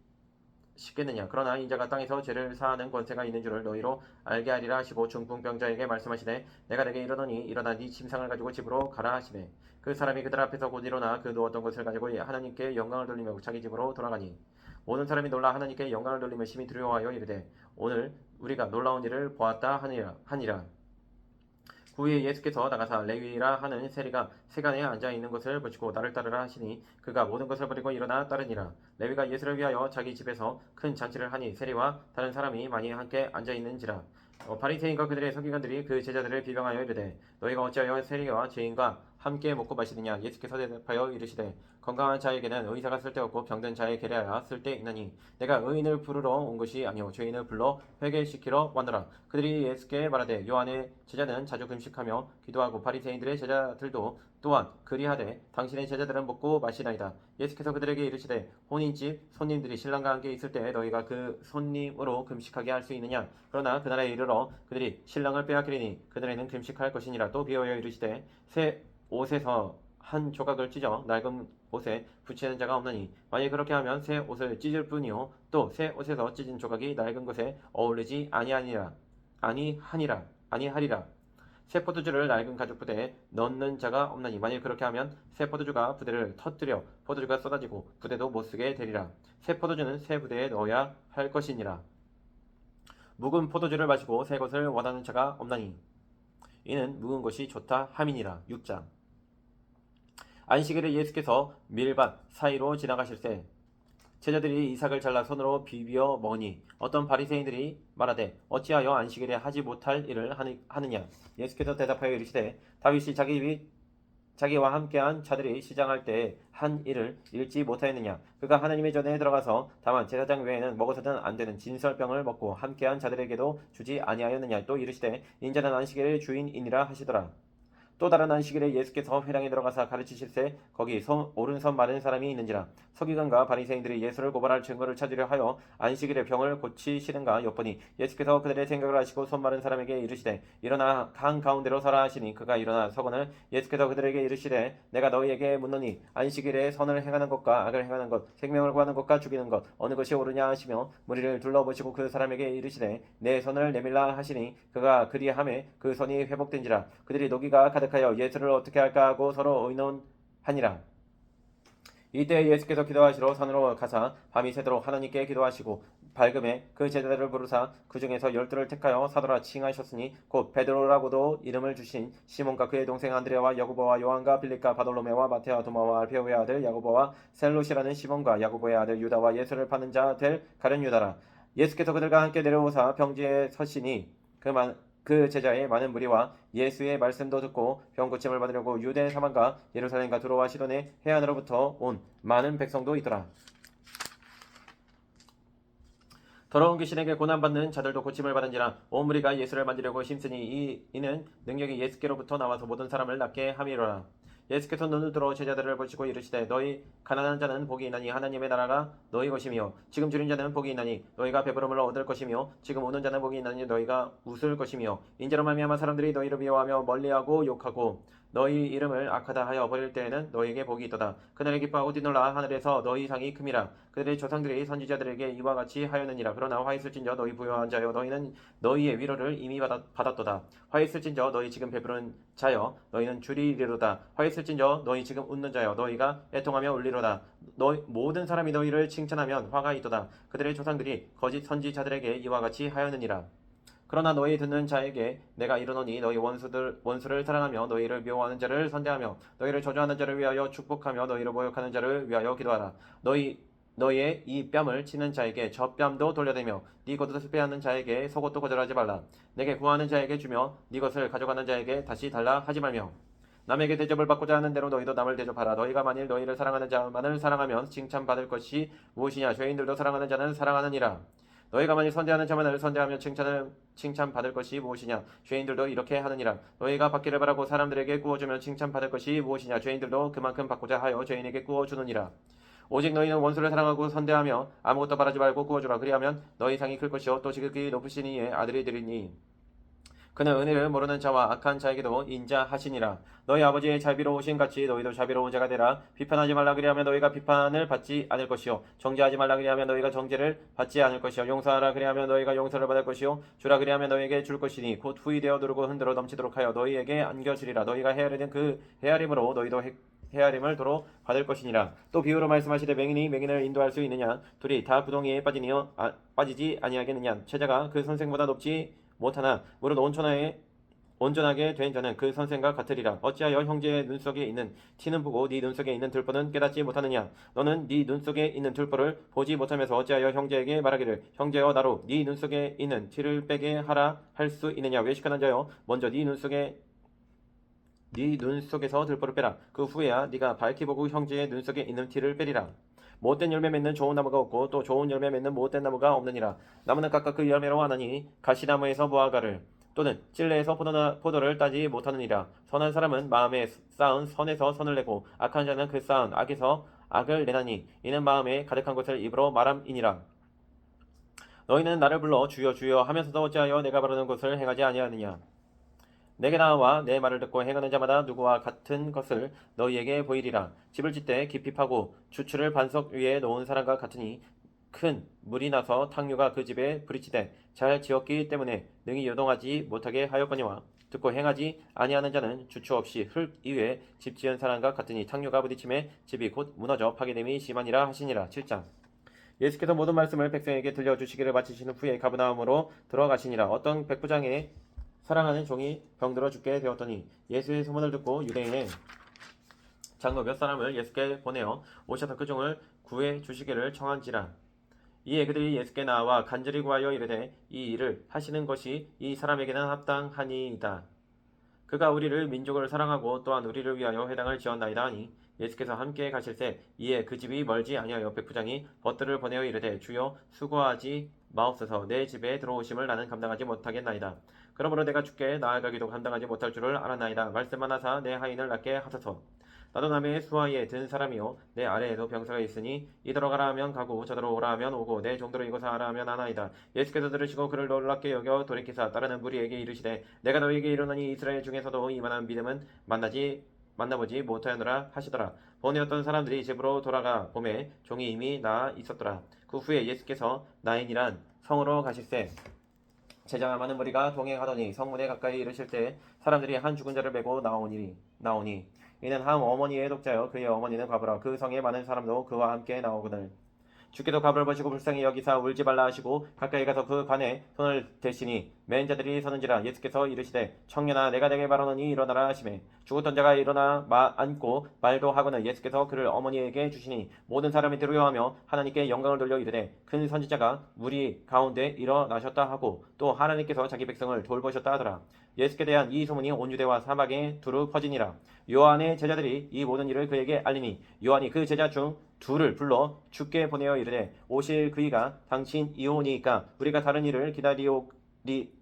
쉽겠느냐? 그러나 인자가 땅에서 죄를 사하는 권세가 있는 줄을 너희로 알게 하리라 하시고 중풍병자에게 말씀하시되 내가 내게 이르노니 일어나 네 침상을 가지고 집으로 가라 하시되 그 사람이 그들 앞에서 곧 일어나 그 누웠던 것을 가지고 하나님께 영광을 돌리며 자기 집으로 돌아가니 모든 사람이 놀라 하나님께 영광을 돌리며 심히 두려워하여 이르되 오늘 우리가 놀라운 일을 보았다 하니라. 후에 예수께서 나가사 레위라 하는 세리가 세간에 앉아 있는 것을 보시고 나를 따르라 하시니 그가 모든 것을 버리고 일어나 따르니라. 레위가 예수를 위하여 자기 집에서 큰 잔치를 하니 세리와 다른 사람이 많이 함께 앉아 있는지라. 바리새인과 그들의 서기관들이 그 제자들을 비방하여 이르되 너희가 어찌하여 세리와 죄인과 함께 먹고 마시느냐? 예수께서 대답하여 이르시되 건강한 자에게는 의사가 쓸데없고 병든 자에게라야 쓸데있나니 내가 의인을 부르러 온 것이 아니요 죄인을 불러 회개시키러 왔노라. 그들이 예수께 말하되 요한의 제자는 자주 금식하며 기도하고 바리새인들의 제자들도 또한 그리하되 당신의 제자들은 먹고 마시나이다. 예수께서 그들에게 이르시되 혼인집 손님들이 신랑과 함께 있을 때 너희가 그 손님으로 금식하게 할 수 있느냐? 그러나 그날에 이르러 그들이 신랑을 빼앗기리니 그날에는 금식할 것이니라. 또 비유하여 이르시되 새 옷에서 한 조각을 찢어 낡은 옷에 붙이는 자가 없나니 만일 그렇게 하면 새 옷을 찢을 뿐이요 또 새 옷에서 찢은 조각이 낡은 것에 어울리지 아니하리라. 새 포도주를 낡은 가죽 부대에 넣는 자가 없나니 만일 그렇게 하면 새 포도주가 부대를 터뜨려 포도주가 쏟아지고 부대도 못쓰게 되리라. 새 포도주는 새 부대에 넣어야 할 것이니라. 묵은 포도주를 마시고 새 것을 원하는 자가 없나니 이는 묵은 것이 좋다 함이니라. 6장. 안식일에 예수께서 밀밭 사이로 지나가실새 제자들이 이삭을 잘라 손으로 비비어 먹으니 어떤 바리새인들이 말하되 어찌하여 안식일에 하지 못할 일을 하느냐? 예수께서 대답하여 이르시되 다윗이 자기와 함께한 자들이 시장할 때 한 일을 잃지 못하였느냐? 그가 하나님의 전에 들어가서 다만 제사장 외에는 먹어서는 안 되는 진설병을 먹고 함께한 자들에게도 주지 아니하였느냐? 또 이르시되 인자는 안식일의 주인이니라 하시더라. 또 다른 안식일에 예수께서 회당에 들어가사 가르치실새 거기 오른손 마른 사람이 있는지라. 서기관과 바리새인들이 예수를 고발할 증거를 찾으려 하여 안식일에 병을 고치시는가 엿보니 예수께서 그들의 생각을 아시고 손 마른 사람에게 이르시되 일어나 강 가운데로 서라 하시니 그가 일어나 서거늘 예수께서 그들에게 이르시되 내가 너희에게 묻노니 안식일에 선을 행하는 것과 악을 행하는 것 생명을 구하는 것과 죽이는 것 어느 것이 옳으냐 하시며 무리를 둘러보시고 그 사람에게 이르시되 내 손을 내밀라 하시니 그가 그리하매 그 손이 회복된지라. 그들이 노기가 가득하여 예수를 어떻게 할까 하고 서로 의논하니라. 이때 예수께서 기도하시러 산으로 가사 밤이 새도록 하나님께 기도하시고 밝음에 그 제자들을 부르사 그 중에서 12를 택하여 사도라 칭하셨으니 곧 베드로라고도 이름을 주신 시몬과 그의 동생 안드레와 야고보와 요한과 빌립과 바돌로메와 마테와 도마와 알페오의 아들 야고보와 셀롯이라는 시몬과 야고보의 아들 유다와 예수를 파는 자 될 가룟 유다라. 예수께서 그들과 함께 내려오사 병지에 서시니 그 제자의 많은 무리와 예수의 말씀도 듣고 병 고침을 받으려고 유대 사망과 예루살렘과 두로와 시돈의 해안으로부터 온 많은 백성도 있더라. 더러운 귀신에게 고난받는 자들도 고침을 받은지라. 온 무리가 예수를 만지려고 힘쓰니 이는 능력이 예수께로부터 나와서 모든 사람을 낫게 함이로라. 예수께서 눈을 들어 제자들을 보시고 이르시되 너희 가난한 자는 복이 있나니 하나님의 나라가 너희 것이며 지금 줄인 자는 복이 있나니 너희가 배부름을 얻을 것이며 지금 우는 자는 복이 있나니 너희가 웃을 것이며 인자로 말미암아 사람들이 너희를 미워하며 멀리하고 욕하고 너희 이름을 악하다 하여 버릴 때에는 너희에게 복이 있도다. 그날에 기뻐하고 뛰놀라 하늘에서 너희 상이 큼이라. 그들의 조상들이 선지자들에게 이와 같이 하였느니라. 그러나 화 있을진저 너희 부요한 자여 너희는 너희의 위로를 이미 받았도다. 화 있을진저 너희 지금 배부른 자여 너희는 줄이리로다. 화 있을진저 너희 지금 웃는 자여 너희가 애통하며 울리로다. 모든 사람이 너희를 칭찬하면 화가 있도다. 그들의 조상들이 거짓 선지자들에게 이와 같이 하였느니라. 그러나 너희 듣는 자에게 내가 이르노니 너희 원수를 사랑하며 너희를 미워하는 자를 선대하며 너희를 저주하는 자를 위하여 축복하며 너희를 모욕하는 자를 위하여 기도하라. 너희의 이 뺨을 치는 자에게 저 뺨도 돌려대며 네 겉옷을 빼앗는 자에게 속옷도 거절하지 말라. 내게 구하는 자에게 주며 네 것을 가져가는 자에게 다시 달라 하지 말며 남에게 대접을 받고자 하는 대로 너희도 남을 대접하라. 너희가 만일 너희를 사랑하는 자만을 사랑하면 칭찬받을 것이 무엇이냐? 죄인들도 사랑하는 자는 사랑하느니라. 너희가 만일 선대하는 자만을 선대하면 칭찬받을 것이 무엇이냐? 죄인들도 이렇게 하느니라. 너희가 받기를 바라고 사람들에게 구워주면 칭찬받을 것이 무엇이냐? 죄인들도 그만큼 받고자 하여 죄인에게 구워주느니라. 오직 너희는 원수를 사랑하고 선대하며 아무것도 바라지 말고 구워주라. 그리하면 너희 상이 클 것이요 또 지극히 높으신 이의 아들이 되리니 그는 은혜를 모르는 자와 악한 자에게도 인자하시니라. 너희 아버지의 자비로우신 같이 너희도 자비로운 자가 되라. 비판하지 말라 그리하면 너희가 비판을 받지 않을 것이요 정죄하지 말라 그리하면 너희가 정죄를 받지 않을 것이요 용서하라 그리하면 너희가 용서를 받을 것이요 주라 그리하면 너희에게 줄 것이니 곧 후이 되어 누르고 흔들어 넘치도록 하여 너희에게 안겨주리라. 너희가 헤아리는 그 헤아림으로 너희도 헤아림을 도로 받을 것이니라. 또 비유로 말씀하시되 맹인이 맹인을 인도할 수 있느냐? 둘이 다 구덩이에 빠지지 아니하겠느냐? 제자가 그 선생보다 높지 못하나 무릇 온전하게 된 자는 그 선생과 같으리라. 어찌하여 형제의 눈 속에 있는 티는 보고 네 눈 속에 있는 들보는 깨닫지 못하느냐? 너는 네 눈 속에 있는 들보를 보지 못하면서 어찌하여 형제에게 말하기를 형제여 나로 네 눈 속에 있는 티를 빼게 하라 할 수 있느냐? 외식하는 자여 먼저 네 눈 속에서 들보를 빼라. 그 후에야 네가 밝히 보고 형제의 눈 속에 있는 티를 빼리라. 못된 열매 맺는 좋은 나무가 없고 또 좋은 열매 맺는 못된 나무가 없느니라. 나무는 각각 그 열매로 하나니 가시나무에서 무화과를 또는 찔레에서 포도를 따지 못하느니라. 선한 사람은 마음에 쌓은 선에서 선을 내고 악한 자는 그 쌓은 악에서 악을 내나니 이는 마음에 가득한 것을 입으로 말함이니라. 너희는 나를 불러 주여 주여 하면서도 어찌하여 내가 바라는 것을 행하지 아니하느냐? 내게 나와 내 말을 듣고 행하는 자마다 누구와 같은 것을 너희에게 보이리라. 집을 짓되 깊이 파고 주추를 반석 위에 놓은 사람과 같으니 큰 물이 나서 탕류가 그 집에 부딪히되 잘 지었기 때문에 능히 요동하지 못하게 하였거니와 듣고 행하지 아니하는 자는 주추 없이 흙 위에 집 지은 사람과 같으니 탕류가 부딪힘에 집이 곧 무너져 파괴됨이 심하니라 하시니라. 7장. 예수께서 모든 말씀을 백성에게 들려주시기를 마치신 후에 가버나움으로 들어가시니라. 어떤 백부장의 사랑하는 종이 병들어 죽게 되었더니 예수의 소문을 듣고 유대인의 장로 몇 사람을 예수께 보내어 오셔서 그 종을 구해 주시기를 청한지라. 이에 그들이 예수께 나와 간절히 구하여 이르되 이 일을 하시는 것이 이 사람에게는 합당하니이다. 그가 우리를 민족을 사랑하고 또한 우리를 위하여 회당을 지었나이다 하니 예수께서 함께 가실새 이에 그 집이 멀지 아니하여 백부장이 벗들을 보내어 이르되 주여 수고하지 마옵소서. 내 집에 들어오심을 나는 감당하지 못하겠나이다. 그러므로 내가 주께 나아가기도 감당하지 못할 줄을 알았나이다. 말씀만 하사 내 하인을 낫게 하소서. 나도 남의 수하에 든 사람이요 내 아래에도 병사가 있으니 이더러 가라 하면 가고 저더러 오라 하면 오고 내 종들을 이곳에 하라 하면 하나이다. 예수께서 들으시고 그를 놀랍게 여겨 돌이키사 따르는 무리에게 이르시되 내가 너희에게 이르노니 이스라엘 중에서도 이만한 믿음은 만나보지 못하였노라 하시더라. 보내었던 사람들이 집으로 돌아가 보매 종이 이미 나아 있었더라. 그 후에 예수께서 나인이란 성으로 가실새 제자가 많은 무리가 동행하더니 성문에 가까이 이르실 때 사람들이 한 죽은 자를 메고 나오니 이는 한 어머니의 독자여 그의 어머니는 과부라. 그 성에 많은 사람도 그와 함께 나오거늘 주께서 과부를 보시고 불쌍히 여기사 울지 말라 하시고 가까이 가서 그 관에 손을 대시니 맨 자들이 서는지라. 예수께서 이르시되 청년아 내가 내게 말하노니 일어나라 하시매 죽었던 자가 일어나 앉고 말도 하거늘 예수께서 그를 어머니에게 주시니 모든 사람이 두려워하며 하나님께 영광을 돌려 이르되 큰 선지자가 무리 가운데 일어나셨다 하고 또 하나님께서 자기 백성을 돌보셨다 하더라. 예수께 대한 이 소문이 온 유대와 사막에 두루 퍼지니라. 요한의 제자들이 이 모든 일을 그에게 알리니 요한이 그 제자 중 둘을 불러 주께 보내어 이르되 오실 그이가 당신이오니이까 우리가 다른 일을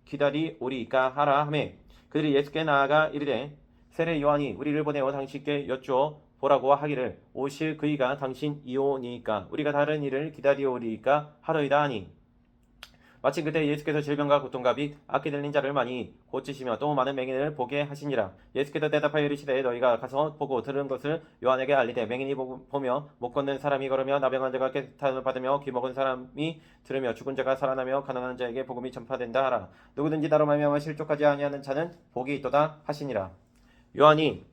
기다리오리이까 하라 하매 그들이 예수께 나아가 이르되 세례 요한이 우리를 보내어 당신께 여쭈어 보라고 하기를 오실 그이가 당신이오니이까 우리가 다른 일을 기다리오리이까 하더이다 하니 마침 그때 예수께서 질병과 고통과 빚 악기 들린 자를 많이 고치시며 또 많은 맹인을 보게 하시니라. 예수께서 대답하여 이르시되 너희가 가서 보고 들은 것을 요한에게 알리되 맹인이 보며 못 걷는 사람이 걸으며 나병한 자가 깨끗함을 받으며 귀 먹은 사람이 들으며 죽은 자가 살아나며 가난한 자에게 복음이 전파된다 하라. 누구든지 나로 말미암아 실족하지 아니하는 자는 복이 있도다 하시니라. 요한이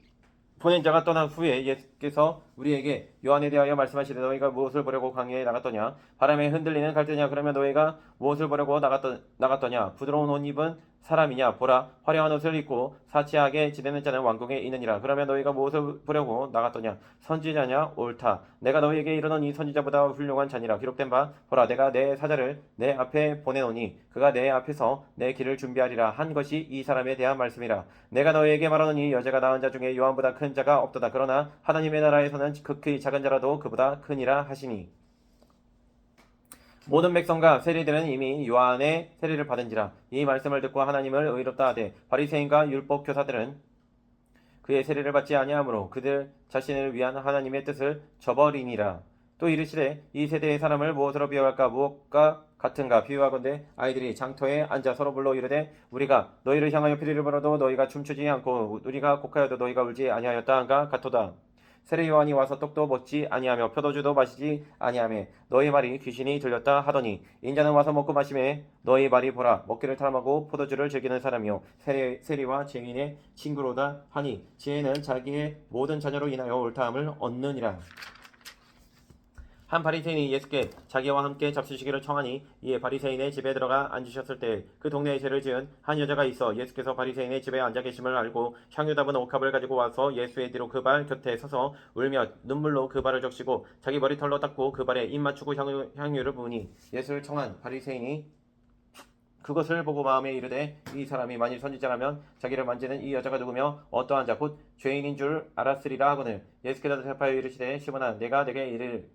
보낸 자가 떠난 후에 예수께서 우리에게 요한에 대하여 말씀하시되 너희가 무엇을 보려고 광야에 나갔더냐? 바람에 흔들리는 갈대냐? 그러면 너희가 무엇을 보려고 나갔더냐? 부드러운 옷 입은 사람이냐 보라 화려한 옷을 입고 사치하게 지내는 자는 왕궁에 있느니라. 그러면 너희가 무엇을 보려고 나갔더냐? 선지자냐? 옳다. 내가 너희에게 이르노니 선지자보다 훌륭한 자니라. 기록된 바 보라 내가 내 사자를 내 앞에 보내노니 그가 내 앞에서 내 길을 준비하리라 한 것이 이 사람에 대한 말씀이라. 내가 너희에게 말하노니 여자가 낳은 자 중에 요한보다 큰 자가 없도다. 그러나 하나님의 나라에서는 극히 작은 자라도 그보다 크니라 하시니 모든 백성과 세리들은 이미 요한의 세례를 받은지라. 이 말씀을 듣고 하나님을 의롭다 하되 바리새인과 율법 교사들은 그의 세례를 받지 아니하므로 그들 자신을 위한 하나님의 뜻을 저버리니라. 또 이르시되 이 세대의 사람을 무엇으로 비유할까? 무엇과 같은가? 비유하건대 아이들이 장터에 앉아 서로 불러 이르되 우리가 너희를 향하여 피리를 불어도 너희가 춤추지 않고 우리가 곡하여도 너희가 울지 아니하였다 한가 같도다. 세례 요한이 와서 떡도 먹지 아니하며 포도주도 마시지 아니하며 너희 말이 귀신이 들렸다 하더니 인자는 와서 먹고 마시매 너희 말이 보라 먹기를 탐하고 포도주를 즐기는 사람이요 세리와 죄인의 친구로다 하니 지혜는 자기의 모든 자녀로 인하여 옳다함을 얻느니라. 한 바리새인이 예수께 자기와 함께 잡수시기를 청하니 이에 바리새인의 집에 들어가 앉으셨을 때 그 동네에 죄를 지은 한 여자가 있어 예수께서 바리새인의 집에 앉아 계심을 알고 향유 담은 옥합을 가지고 와서 예수의 뒤로 그 발 곁에 서서 울며 눈물로 그 발을 적시고 자기 머리털로 닦고 그 발에 입 맞추고 향유를 부으니 예수를 청한 바리새인이 그것을 보고 마음에 이르되 이 사람이 만일 선지자라면 자기를 만지는 이 여자가 누구며 어떠한 자 곧 죄인인 줄 알았으리라 하거늘 예수께서 대답하여 이르시되 시몬아 내가 내게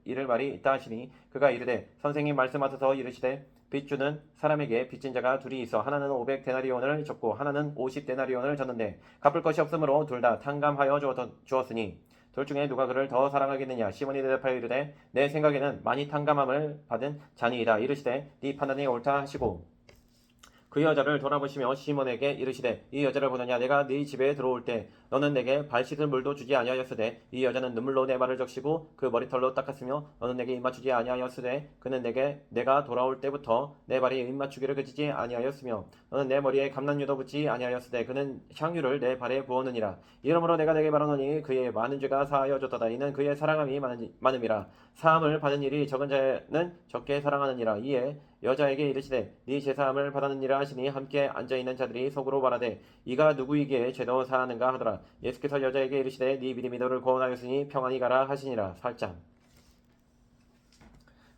이를 말이 있다 하시니 그가 이르되 선생님 말씀하소서. 이르시되 빚 주는 사람에게 빚진 자가 둘이 있어 하나는 500데나리온을 줬고 하나는 50데나리온을 줬는데 갚을 것이 없으므로 둘 다 탕감하여 주었으니 둘 중에 누가 그를 더 사랑하겠느냐? 시몬이 대답하여 이르되 내 생각에는 많이 탕감함을 받은 자니이다. 이르시되 네 판단이 옳다 하시고 그 여자를 돌아보시며 시몬에게 이르시되 이 여자를 보느냐? 내가 네 집에 들어올 때 너는 내게 발 씻을 물도 주지 아니하였으되 이 여자는 눈물로 내 발을 적시고 그 머리털로 닦았으며 너는 내게 입맞추지 아니하였으되 그는 내가 돌아올 때부터 내 발에 입맞추기를 그치지 아니하였으며 너는 내 머리에 감람유도 붓지 아니하였으되 그는 향유를 내 발에 부었느니라. 이러므로 내가 내게 말하노니 그의 많은 죄가 사하여졌도다. 이는 그의 사랑함이 많음이라. 사함을 받은 일이 적은 자는 적게 사랑하느니라. 이에 여자에게 이르시되 네 제사함을 받았느니라 하시니 함께 앉아있는 자들이 속으로 말하되 이가 누구이기에 죄도 사하는가 하더라. 예수께서 여자에게 이르시되 네 믿음이 너를 구원하였으니 평안히 가라 하시니라. 8장.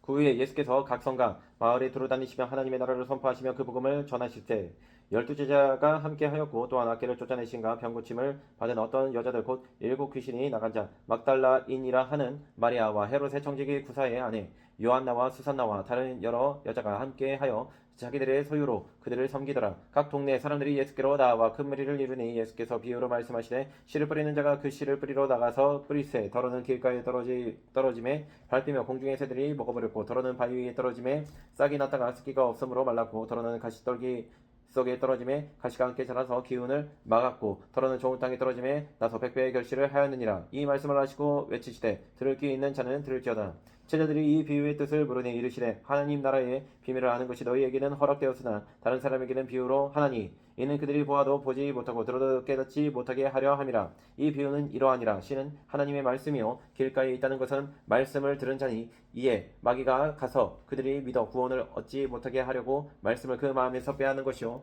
그 후에 예수께서 각 성과 마을에 두루다니시며 하나님의 나라를 선포하시며 그 복음을 전하실 때 12제자가 함께 하였고 또한 악귀를 쫓아내신가 병고침을 받은 어떤 여자들 곧 7 귀신이 나간 자 막달라인이라 하는 마리아와 헤롯의 청지기 구사의 아내 요한나와 수산나와 다른 여러 여자가 함께하여 자기들의 소유로 그들을 섬기더라. 각 동네 사람들이 예수께로 나와 큰 무리를 이루니 예수께서 비유로 말씀하시되 씨를 뿌리는 자가 그 씨를 뿌리러 나가서 뿌리세 더러는 길가에 떨어짐에 밟히며 공중의 새들이 먹어버렸고 더러는 바위 위에 떨어짐에 싹이 났다가 습기가 없으므로 말랐고 더러는 가시떨기 속에 떨어짐에 가시가 함께 자라서 기운을 막았고 더러는 좋은 땅에 떨어짐에 나서 100배의 결실을 하였느니라. 이 말씀을 하시고 외치시되 들을 귀 있는 자는 들을지어다. 제자들이 이 비유의 뜻을 물으니 이르시되 하나님 나라의 비밀을 아는 것이 너희에게는 허락되었으나 다른 사람에게는 비유로 하나니 이는 그들이 보아도 보지 못하고 들어도 깨닫지 못하게 하려 함이라. 이 비유는 이러하니라. 씨는 하나님의 말씀이요 길가에 있다는 것은 말씀을 들은 자니 이에 마귀가 가서 그들이 믿어 구원을 얻지 못하게 하려고 말씀을 그 마음에서 빼앗는 것이요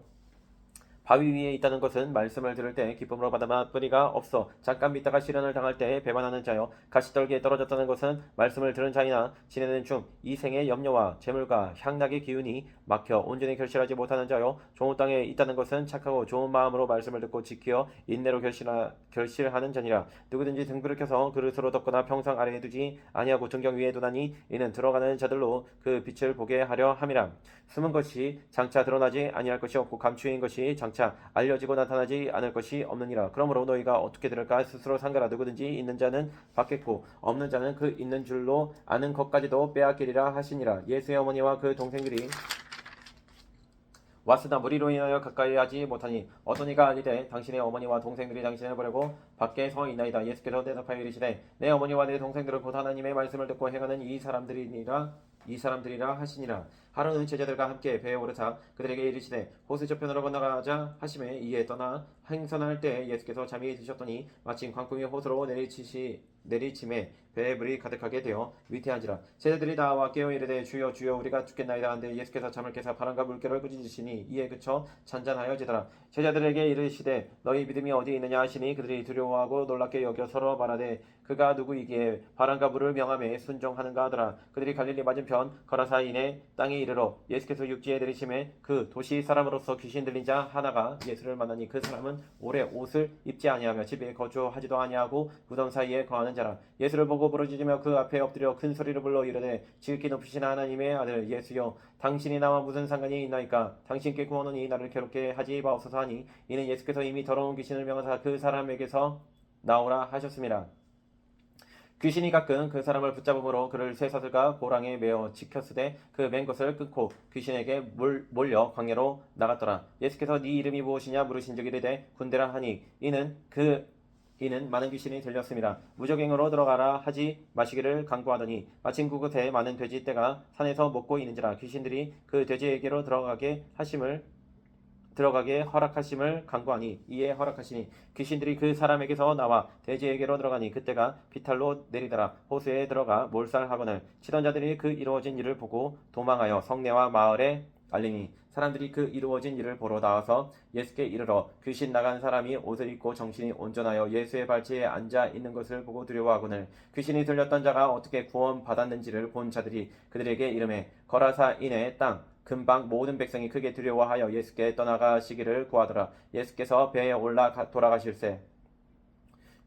바위 위에 있다는 것은 말씀을 들을 때 기쁨으로 받아마 뿌리가 없어 잠깐 믿다가 시련을 당할 때 배반하는 자요 가시떨기에 떨어졌다는 것은 말씀을 들은 자이나 지내는 중 이 생의 염려와 재물과 향락의 기운이 막혀 온전히 결실하지 못하는 자요 좋은 땅에 있다는 것은 착하고 좋은 마음으로 말씀을 듣고 지키어 인내로 결실하는 자니라. 누구든지 등불을 켜서 그릇으로 덮거나 평상 아래에 두지 아니하고 등경 위에 두나니 이는 들어가는 자들로 그 빛을 보게 하려 함이라. 숨은 것이 장차 드러나지 아니할 것이 없고 감추인 것이 장차 알려지고 나타나지 않을 것이 없느니라. 그러므로 너희가 어떻게 들을까 스스로 상가라. 누구든지 있는 자는 받겠고 없는 자는 그 있는 줄로 아는 것까지도 빼앗기리라 하시니라. 예수의 어머니와 그 동생들이 왔으나 무리로 인하여 가까이 하지 못하니 어떤 이가 아니되 당신의 어머니와 동생들이 당신을 보려고 밖에 서 있나이다. 예수께서 대답하여 이르시되 내 어머니와 내 동생들은 곧 하나님의 말씀을 듣고 행하는 이 사람들이라 하시니라. 하루는 제자들과 함께 배에 오르사 그들에게 이르시되 호수 저편으로 건너가자 하심에 이에 떠나 행선할 때 예수께서 잠이 드셨더니 마침 광풍이 호수로 내리침에 배에 물이 가득하게 되어 위태한지라. 제자들이 나와 깨어 이르되 주여 주여 우리가 죽겠나이다 한데 예수께서 잠을 깨사 바람과 물결을 꾸짖으시니 이에 그쳐 잔잔하여지더라. 제자들에게 이르시되 너희 믿음이 어디 있느냐 하시니 그들이 두려워하고 놀랍게 여겨 서로 말하되 그가 누구이기에 바람과 물을 명함에 순종하는가 하더라. 그들이 갈릴리 맞은편 거라사인의 땅에 이르러 예수께서 육지에 내리심에 그 도시 사람으로서 귀신 들린 자 하나가 예수를 만나니 그 사람은 오래 옷을 입지 아니하며 집에 거주하지도 아니하고 무덤 사이에 거하는 자라. 예수를 보고 부르짖으며 그 앞에 엎드려 큰 소리를 불러 이르되 지극히 높으신 하나님의 아들 예수여 당신이 나와 무슨 상관이 있나이까. 당신께 구하노니 나를 괴롭게 하지 마옵소서 하니 이는 예수께서 이미 더러운 귀신을 명하사 그 사람에게서 나오라 하셨습니다. 귀신이 가끔 그 사람을 붙잡음으로 그를 쇠사슬과 고랑에 매어 지켰으되 그 맨 것을 끊고 귀신에게 몰려 광야로 나갔더라. 예수께서 네 이름이 무엇이냐 물으신즉 이르되 군대라 하니 이는 많은 귀신이 들렸습니다. 무적행으로 들어가라 하지 마시기를 간구하더니 마침 그곳에 많은 돼지 떼가 산에서 먹고 있는지라. 귀신들이 그 돼지에게로 들어가게 허락하심을 간구하니 이에 허락하시니 귀신들이 그 사람에게서 나와 돼지에게로 들어가니 그때가 비탈로 내리더라. 호수에 들어가 몰살하거늘 치던 자들이 그 이루어진 일을 보고 도망하여 성내와 마을에 알리니 사람들이 그 이루어진 일을 보러 나와서 예수께 이르러 귀신 나간 사람이 옷을 입고 정신이 온전하여 예수의 발치에 앉아 있는 것을 보고 두려워하거늘 귀신이 들렸던 자가 어떻게 구원받았는지를 본 자들이 그들에게 이르매 거라사인의 땅 금방 모든 백성이 크게 두려워하여 예수께 떠나가시기를 구하더라. 예수께서 배에 올라 돌아가실새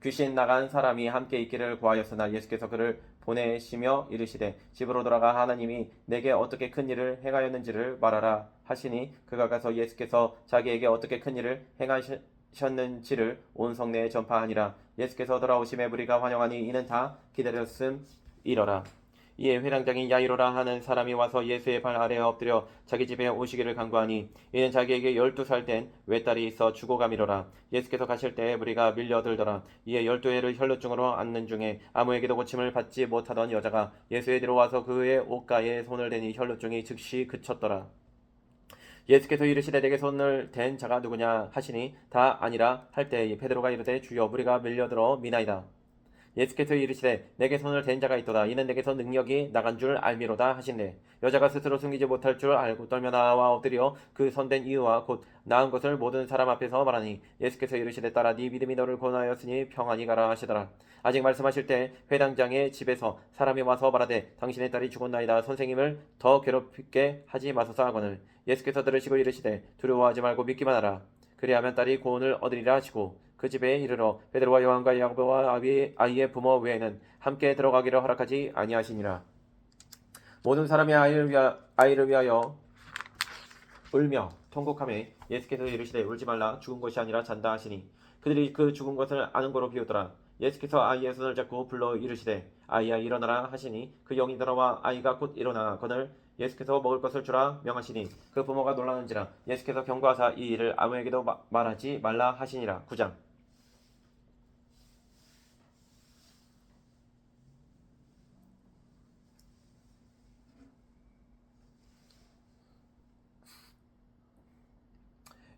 귀신 나간 사람이 함께 있기를 구하였으나 예수께서 그를 보내시며 이르시되 집으로 돌아가 하나님이 내게 어떻게 큰 일을 행하였는지를 말하라 하시니 그가 가서 예수께서 자기에게 어떻게 큰 일을 행하셨는지를 온 성내에 전파하니라. 예수께서 돌아오심에 무리가 환영하니 이는 다 기다렸음이러라. 이에 회당장인 야이로라 하는 사람이 와서 예수의 발 아래에 엎드려 자기 집에 오시기를 간구하니 이는 자기에게 12살 된 외딸이 있어 죽어가미로라. 예수께서 가실 때에 무리가 밀려들더라. 이에 12해를 혈루증으로 앓는 중에 아무에게도 고침을 받지 못하던 여자가 예수에 들어와서 그의 옷가에 손을 대니 혈루증이 즉시 그쳤더라. 예수께서 이르시되 내게 손을 댄 자가 누구냐 하시니 다 아니라 할 때에 베드로가 이르되 주여 무리가 밀려들어 미나이다. 예수께서 이르시되 내게 손을 댄 자가 있도다. 이는 내게서 능력이 나간 줄 알미로다 하시네. 여자가 스스로 숨기지 못할 줄 알고 떨며 나와 엎드려 그 손댄 이유와 곧 나은 것을 모든 사람 앞에서 말하니 예수께서 이르시되 딸아 네 믿음이 너를 구원하였으니 평안히 가라 하시더라. 아직 말씀하실 때 회당장의 집에서 사람이 와서 말하되 당신의 딸이 죽었나이다. 선생님을 더 괴롭게 하지 마소서 하거늘 예수께서 들으시고 이르시되 두려워하지 말고 믿기만 하라. 그리하면 딸이 구원을 얻으리라 하시고 그 집에 이르러 베드로와 요한과 야고보와 아이의 부모 외에는 함께 들어가기를 허락하지 아니하시니라. 모든 사람이 아이를 위하여 울며 통곡하매 예수께서 이르시되 울지 말라 죽은 것이 아니라 잔다 하시니 그들이 그 죽은 것을 아는 거로 비웃더라. 예수께서 아이의 손을 잡고 불러 이르시되 아이야 일어나라 하시니 그 영이 들어와 아이가 곧 일어나거늘 예수께서 먹을 것을 주라 명하시니 그 부모가 놀라는지라. 예수께서 경고하사 이 일을 아무에게도 말하지 말라 하시니라. 9장.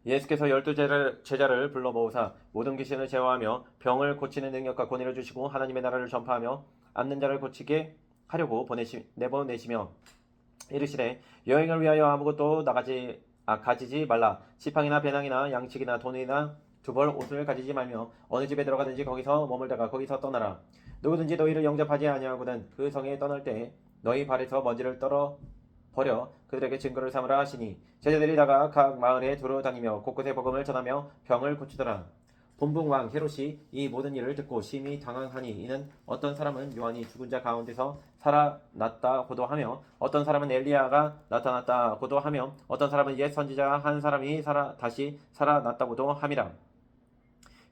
예수께서 12제자를 불러 모으사 모든 귀신을 제어하며 병을 고치는 능력과 권위를 주시고 하나님의 나라를 전파하며 앓는 자를 고치게 하려고 내보내시며 이르시되 여행을 위하여 아무것도 가지지 말라. 지팡이나 배낭이나 양식이나 돈이나 두 벌 옷을 가지지 말며 어느 집에 들어가든지 거기서 머물다가 거기서 떠나라. 누구든지 너희를 영접하지 아니하거든 그 성에 떠날 때 너희 발에서 먼지를 버려 그들에게 증거를 삼으라 하시니 제자들이 나가 각 마을에 두루 다니며 곳곳에 복음을 전하며 병을 고치더라. 본붕 왕 헤롯이 이 모든 일을 듣고 심히 당황하니 이는 어떤 사람은 요한이 죽은 자 가운데서 살아났다고도 하며 어떤 사람은 엘리야가 나타났다고도 하며 어떤 사람은 옛 선지자 한 사람이 다시 살아났다고도 함이라.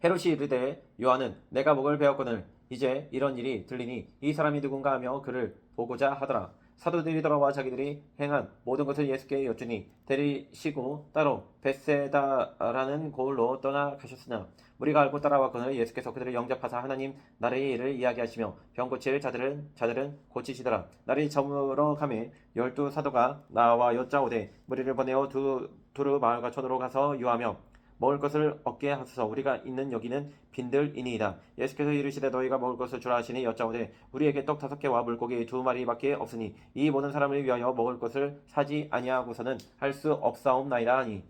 헤롯이 이르되 요한은 내가 목을 베었거늘 이제 이런 일이 들리니 이 사람이 누군가 하며 그를 보고자 하더라. 사도들이 돌아와 자기들이 행한 모든 것을 예수께 여쭈니 데리시고 따로 벳세다라는 고을로 떠나가셨으나 우리가 알고 따라왔거늘 예수께서 그들을 영접하사 하나님 나라의 일을 이야기하시며 병 고칠 자들은 고치시더라. 날이 저물어 가매 12 사도가 나와 여짜오되 무리를 보내어 두루 마을과 촌으로 가서 유하며 먹을 것을 얻게 하소서. 우리가 있는 여기는 빈들이니이다. 예수께서 이르시되 너희가 먹을 것을 주라 하시니 여짜오되 우리에게 떡 5개와 물고기 2마리밖에 없으니 이 모든 사람을 위하여 먹을 것을 사지 아니하고서는 할 수 없사옵나이다 하니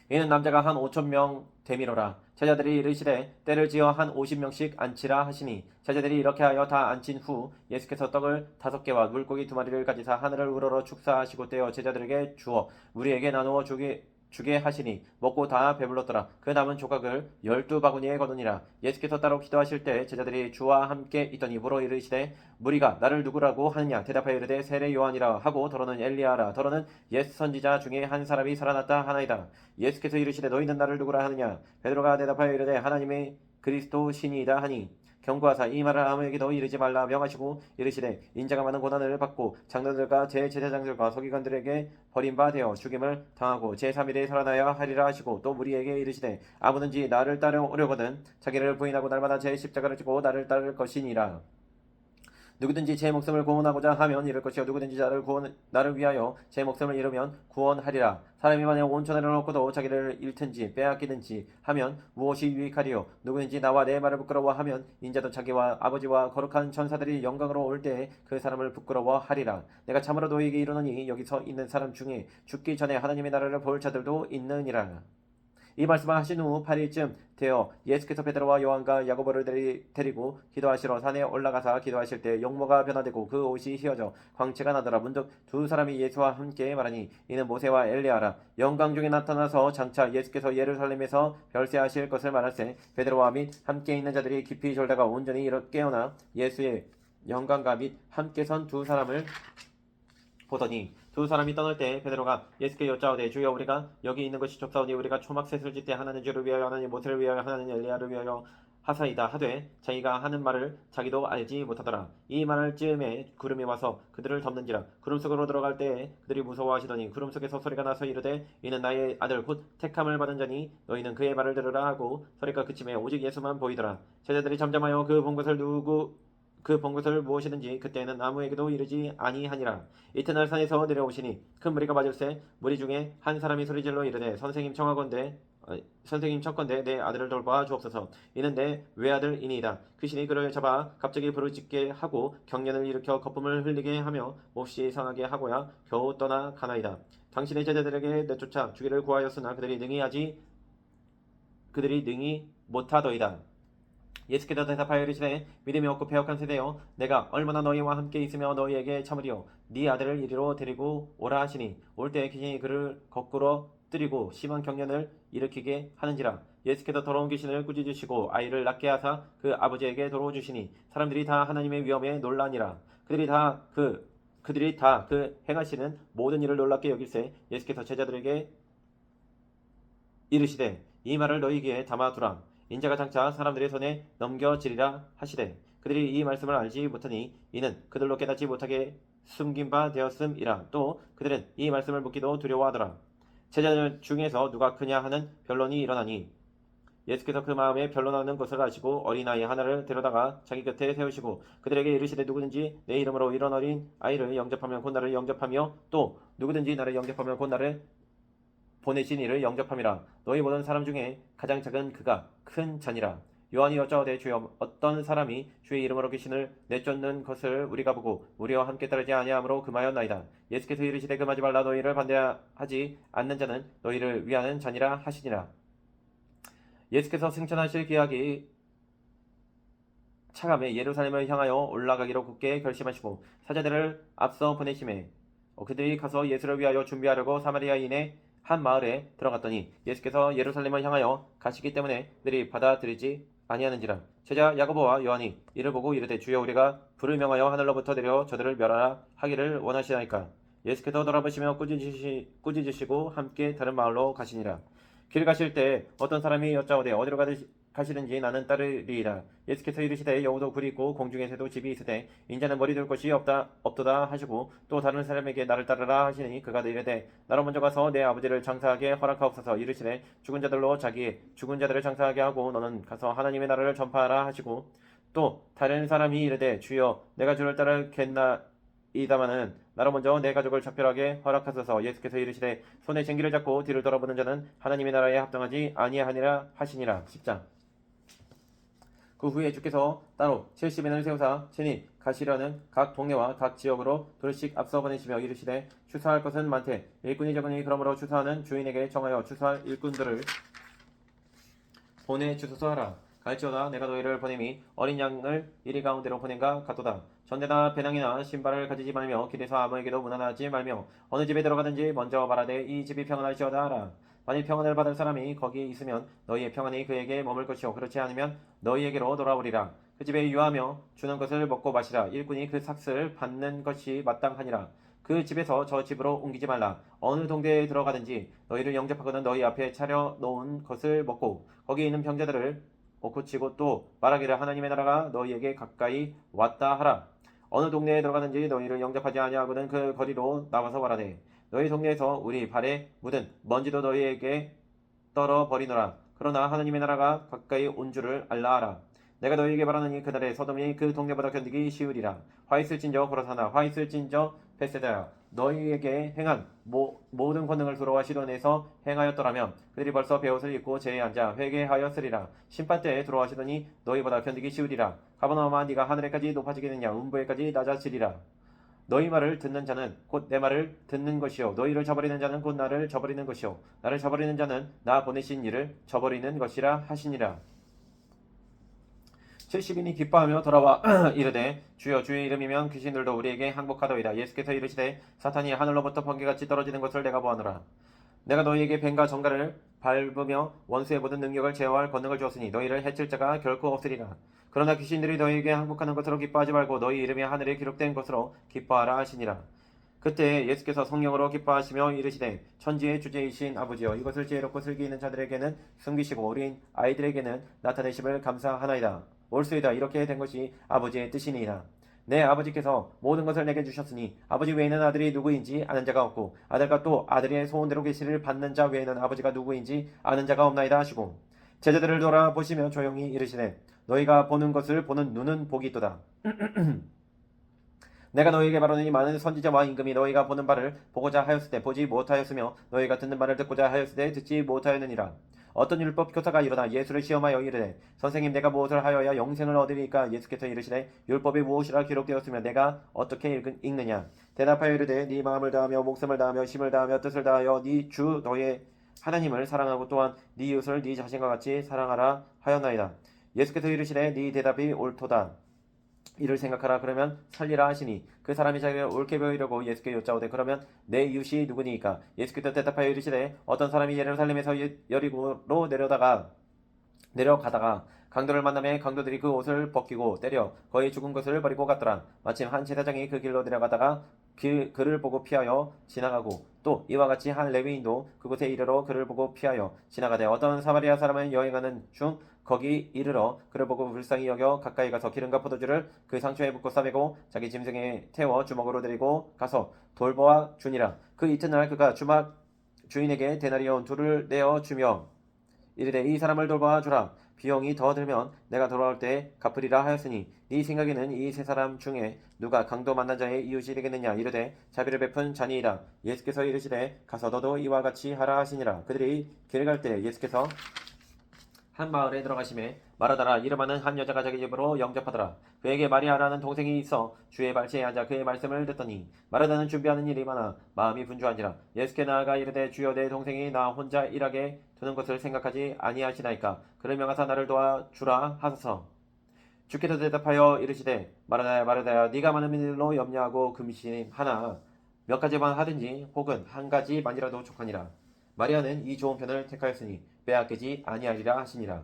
이는 남자가 한 5,000명 되미로라. 제자들이 이르시되 때를 지어 한 50명씩 앉히라 하시니 제자들이 이렇게 하여 다 앉힌 후 예수께서 떡을 5개와 물고기 2마리를 가지사 하늘을 우러러 축사하시고 떼어 제자들에게 주어 우리에게 나누어 주게 하시니 먹고 다 배불렀더라. 그 남은 조각을 12바구니에 거두니라. 예수께서 따로 기도하실 때 제자들이 주와 함께 있더니 물어 이르시되 무리가 나를 누구라고 하느냐. 대답하여 이르되 세례 요한이라 하고 더러는 엘리야라. 더러는 옛 선지자 중에 한 사람이 살아났다 하나이다. 예수께서 이르시되 너희는 나를 누구라 하느냐. 베드로가 대답하여 이르되 하나님의 그리스도 신이이다 하니 경고하사 이 말을 아무에게도 이르지 말라 명하시고 이르시되 인자가 많은 고난을 받고 장로들과 제제사장들과 서기관들에게 버림받아 죽임을 당하고 제3일에 살아나야 하리라 하시고 또 무리에게 이르시되 아무든지 나를 따르려거든 자기를 부인하고 날마다 제 십자가를 지고 나를 따를 것이니라. 누구든지 제 목숨을 구원하고자 하면 잃을 것이요 누구든지 나를 위하여 제 목숨을 잃으면 구원하리라. 사람이 만약 온 천하를 얻고도 자기를 잃든지 빼앗기든지 하면 무엇이 유익하리요. 누구든지 나와 내 말을 부끄러워하면 인자도 자기와 아버지와 거룩한 천사들이 영광으로 올 때에 그 사람을 부끄러워하리라. 내가 참으로 너희에게 이르노니 여기 서 있는 사람 중에 죽기 전에 하나님의 나라를 볼 자들도 있느니라. 이 말씀을 하신 후 8일쯤 되어 예수께서 베드로와 요한과 야고보를 데리고 기도하시러 산에 올라가사 기도하실 때 용모가 변화되고 그 옷이 휘어져 광채가 나더라. 문득 두 사람이 예수와 함께 말하니 이는 모세와 엘리야라. 영광 중에 나타나서 장차 예수께서 예루살렘에서 별세하실 것을 말할세 베드로와 및 함께 있는 자들이 깊이 졸다가 온전히 깨어나 예수의 영광과 및 함께 선 두 사람을 보더니 두 사람이 떠날 때 베드로가 예수께 여짜오되 주여 우리가 여기 있는 것이 좁사오니 우리가 초막셋을 짓되 하나는 주를 위하여 하나는 모세를 위하여 하나는 엘리야를 위하여 하사이다 하되 자기가 하는 말을 자기도 알지 못하더라. 이 말을 즈음에 구름이 와서 그들을 덮는지라. 구름 속으로 들어갈 때에 그들이 무서워하시더니 구름 속에서 소리가 나서 이르되 이는 나의 아들 곧 택함을 받은 자니 너희는 그의 말을 들으라 하고 소리가 그침에 오직 예수만 보이더라. 제자들이 잠잠하여 그 본 것을 무엇이든지 그때는 아무에게도 이르지 아니하니라. 이튿날 산에서 내려오시니 큰 무리가 맞을세 무리 중에 한 사람이 소리질러 이르되 선생님 청컨대 내 아들을 돌봐 주옵소서. 이는 내 외아들이니이다. 귀신이 그를 잡아 갑자기 부르짖게 하고 경련을 일으켜 거품을 흘리게 하며 몹시 상하게 하고야 겨우 떠나가나이다. 당신의 제자들에게 내쫓아 주기를 구하였으나 그들이 능히 못하더이다. 예수께서 대답하여 이르시되 믿음이 없고 패역한 세대여 내가 얼마나 너희와 함께 있으며 너희에게 참으리요. 네 아들을 이리로 데리고 오라 하시니 올 때 귀신이 그를 거꾸로 뜨리고 심한 경련을 일으키게 하는지라. 예수께서 더러운 귀신을 꾸짖으시고 아이를 낫게 하사 그 아버지에게 돌아주시니 사람들이 다 하나님의 위엄에 놀라니라. 그들이 다 그 행하시는 모든 일을 놀랍게 여길세 예수께서 제자들에게 이르시되 이 말을 너희에게 담아두라. 인자가 장차 사람들의 손에 넘겨지리라 하시되 그들이 이 말씀을 알지 못하니 이는 그들로 깨닫지 못하게 숨긴 바 되었음이라. 또 그들은 이 말씀을 묻기도 두려워하더라. 제자들 중에서 누가 크냐 하는 변론이 일어나니 예수께서 그 마음에 변론하는 것을 아시고 어린아이 하나를 데려다가 자기 곁에 세우시고 그들에게 이르시되 누구든지 내 이름으로 이런 어린 아이를 영접하면 곧 나를 영접하며 또 누구든지 나를 영접하면 곧 나를 보내신 이를 영접함이라. 너희 모든 사람 중에 가장 작은 그가 큰 자니라. 요한이 여짜오되 주여 어떤 사람이 주의 이름으로 귀신을 내쫓는 것을 우리가 보고 우리와 함께 따르지 아니하므로 금하였나이다. 예수께서 이르시되 금하지 말라. 너희를 반대하지 않는 자는 너희를 위하는 자니라 하시니라. 예수께서 승천하실 기약이 차감에 예루살렘을 향하여 올라가기로 굳게 결심하시고 사자들을 앞서 보내심에 그들이 가서 예수를 위하여 준비하려고 사마리아인의 한 마을에 들어갔더니 예수께서 예루살렘을 향하여 가시기 때문에 그들이 받아들이지 아니하는지라. 제자 야고보와 요한이 이를 보고 이르되 주여 우리가 불을 명하여 하늘로부터 내려 저들을 멸하라 하기를 원하시나이까. 예수께서 돌아보시며 꾸짖으시고 함께 다른 마을로 가시니라. 길 가실 때 어떤 사람이 여짜오되 어디로 가시든지 나는 따르리이다. 예수께서 이르시되 여우도 굴이 있고 공중에 새도 집이 있으되 인자는 머리 둘 곳이 없도다 하시고 또 다른 사람에게 나를 따르라 하시니 그가 이르되 나로 먼저 가서 내 아버지를 장사하게 허락하옵소서. 이르시되 죽은 자들로 자기의 죽은 자들을 장사하게 하고 너는 가서 하나님의 나라를 전파하라 하시고 또 다른 사람이 이르되 주여 내가 주를 따르겠나이다 이다마는 나로 먼저 내 가족을 작별하게 허락하소서. 예수께서 이르시되 손에 쟁기를 잡고 뒤를 돌아보는 자는 하나님의 나라에 합당하지 아니하니라 하시니라. 10장. 그 후에 주께서 따로 70인을 세우사 친히 가시려는 각 동네와 각 지역으로 둘씩 앞서 보내시며 이르시되 추수할 것은 많되 일꾼이 적으니 그러므로 추수하는 주인에게 정하여 추수할 일꾼들을 보내주소서 하라. 갈지어다 내가 너희를 보냄이 어린 양을 이리 가운데로 보낸가 같도다. 전대나 배낭이나 신발을 가지지 말며 길에서 아무에게도 무난하지 말며 어느 집에 들어가든지 먼저 말하되 이 집이 평안할지어다 하라. 만일 평안을 받을 사람이 거기 있으면 너희의 평안이 그에게 머물 것이요 그렇지 않으면 너희에게로 돌아오리라. 그 집에 유하며 주는 것을 먹고 마시라. 일꾼이 그 삭슬 받는 것이 마땅하니라. 그 집에서 저 집으로 옮기지 말라. 어느 동네에 들어가든지 너희를 영접하거든 너희 앞에 차려 놓은 것을 먹고 거기에 있는 병자들을 고치고 또 말하기를 하나님의 나라가 너희에게 가까이 왔다 하라. 어느 동네에 들어가든지 너희를 영접하지 아니하거든 그 거리로 나와서 말하되 너희 동네에서 우리 발에 묻은 먼지도 너희에게 떨어 버리노라. 그러나 하나님의 나라가 가까이 온 줄을 알라 하라. 내가 너희에게 말하노니 그날에 서돔이 그 동네보다 견디기 쉬우리라. 화 있을진저 고라사나 화 있을진저 베세다야 너희에게 행한 모든 권능을 두로와 시돈에서 행하였더라면 그들이 벌써 베옷을 입고 제에 앉아 회개하였으리라. 심판때에 들어와시더니 너희보다 견디기 쉬우리라. 가버나움아 네가 하늘에까지 높아지겠느냐 음부에까지 낮아지리라. 너희 말을 듣는 자는 곧 내 말을 듣는 것이요 너희를 저버리는 자는 곧 나를 저버리는 것이요 나를 저버리는 자는 나 보내신 이를 저버리는 것이라 하시니라. 70인이 기뻐하며 돌아와 이르되 주여 주의 이름이면 귀신들도 우리에게 항복하더이다. 예수께서 이르시되 사탄이 하늘로부터 번개같이 떨어지는 것을 내가 보았노라. 내가 너희에게 뱀과 정갈을 밟으며 원수의 모든 능력을 제어할 권능을 주었으니 너희를 해칠 자가 결코 없으리라. 그러나 귀신들이 너희에게 항복하는 것으로 기뻐하지 말고 너희 이름이 하늘에 기록된 것으로 기뻐하라 하시니라. 그때 예수께서 성령으로 기뻐하시며 이르시되 천지의 주제이신 아버지여 이것을 지혜롭고 슬기 있는 자들에게는 숨기시고 어린 아이들에게는 나타내심을 감사하나이다. 옳소이다. 이렇게 된 것이 아버지의 뜻이니이다. 내 아버지께서 모든 것을 내게 주셨으니 아버지 외에는 아들이 누구인지 아는 자가 없고 아들과 또 아들의 소원대로 계시를 받는 자 외에는 아버지가 누구인지 아는 자가 없나이다 하시고 제자들을 돌아보시며 조용히 이르시되 너희가 보는 것을 보는 눈은 복이 있도다. 내가 너희에게 말하노니 많은 선지자와 임금이 너희가 보는 바를 보고자 하였을 때 보지 못하였으며 너희가 듣는 바를 듣고자 하였을 때 듣지 못하였느니라. 어떤 율법 교사가 일어나 예수를 시험하여 이르되 선생님 내가 무엇을 하여야 영생을 얻으리까. 예수께서 이르시되 율법이 무엇이라 기록되었으며 내가 어떻게 읽느냐. 대답하여 이르되 네 마음을 다하며 목숨을 다하며 힘을 다하며 뜻을 다하여 네 주 너의 하나님을 사랑하고 또한 네 이웃을 네 자신과 같이 사랑하라 하였나이다. 예수께서 이르시되 네 대답이 옳도다. 이를 생각하라. 그러면 살리라 하시니 그 사람이 자기를 옳게 보이려고 예수께 여짜오되 그러면 내 이웃이 누구니까. 예수께서 대답하여 이르시되 어떤 사람이 예루살렘에서 여리고로 내려가다가 강도를 만나매 강도들이 그 옷을 벗기고 때려 거의 죽은 것을 버리고 갔더라. 마침 한 제사장이 그 길로 내려가다가 그를 보고 피하여 지나가고 또 이와 같이 한 레위인도 그곳에 이르러 그를 보고 피하여 지나가되 어떤 사마리아 사람은 여행하는 중 거기 이르러 그를 보고 불쌍히 여겨 가까이 가서 기름과 포도주를 그 상처에 붓고 싸매고 자기 짐승에 태워 주먹으로 데리고 가서 돌보아 주니라. 그 이튿날 그가 주인에게 데나리온 둘을 내어 주며 이르되 이 사람을 돌보아 주라. 비용이 더 들면 내가 돌아올 때 갚으리라 하였으니 네 생각에는 이 세 사람 중에 누가 강도 만난 자의 이웃이 되겠느냐. 이르되 자비를 베푼 자니이다. 예수께서 이르시되 가서 너도 이와 같이 하라 하시니라. 그들이 길을 갈 때 예수께서 한 마을에 들어가심에 마르다라 이름하는 한 여자가 자기 집으로 영접하더라. 그에게 마리아라는 동생이 있어 주의 발치에 앉아 그의 말씀을 듣더니 마르다는 준비하는 일이 많아 마음이 분주한지라. 예수께 나아가 이르되 주여 내 동생이 나 혼자 일하게 두는 것을 생각하지 아니하시나이까. 그를 명하사 나를 도와주라 하소서. 주께서 대답하여 이르시되 마르다야 마르다야 네가 많은 일로 염려하고 금심하나 몇 가지만 하든지 혹은 한 가지만이라도 족하니라. 마리아는 이 좋은 편을 택하였으니 빼앗기지 아니하리라 하시니라.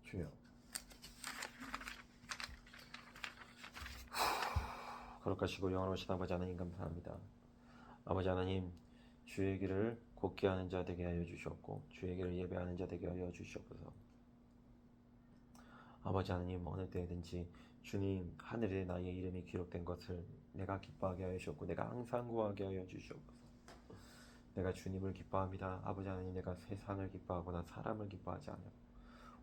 주여. 거룩하시고 영원하신 아버지 하나님 감사합니다. 아버지 하나님 주의 길을 곧게 하는 자 되게 하여 주시옵고 주의 길을 예배하는 자 되게 하여 주시옵소서. 아버지 하나님 어느 때든지 주님 하늘에 나의 이름이 기록된 것을 내가 기뻐하게 하여 주시옵고 내가 항상 구하게 하여 주시옵소서. 내가 주님을 기뻐합니다. 아버지 하나님, 내가 세상을 기뻐하거나 사람을 기뻐하지 않아요.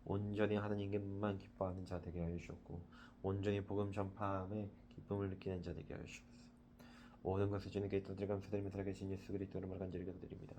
온전히 하나님께만 기뻐하는 자 되게 하여 주셨고, 온전히 복음 전파함에 기쁨을 느끼는 자 되게 하여 주옵소서. 모든 것을 주님께 드려 감사드리며 살아계신 예수 그리스도 이름으로 간절히 기도드립니다.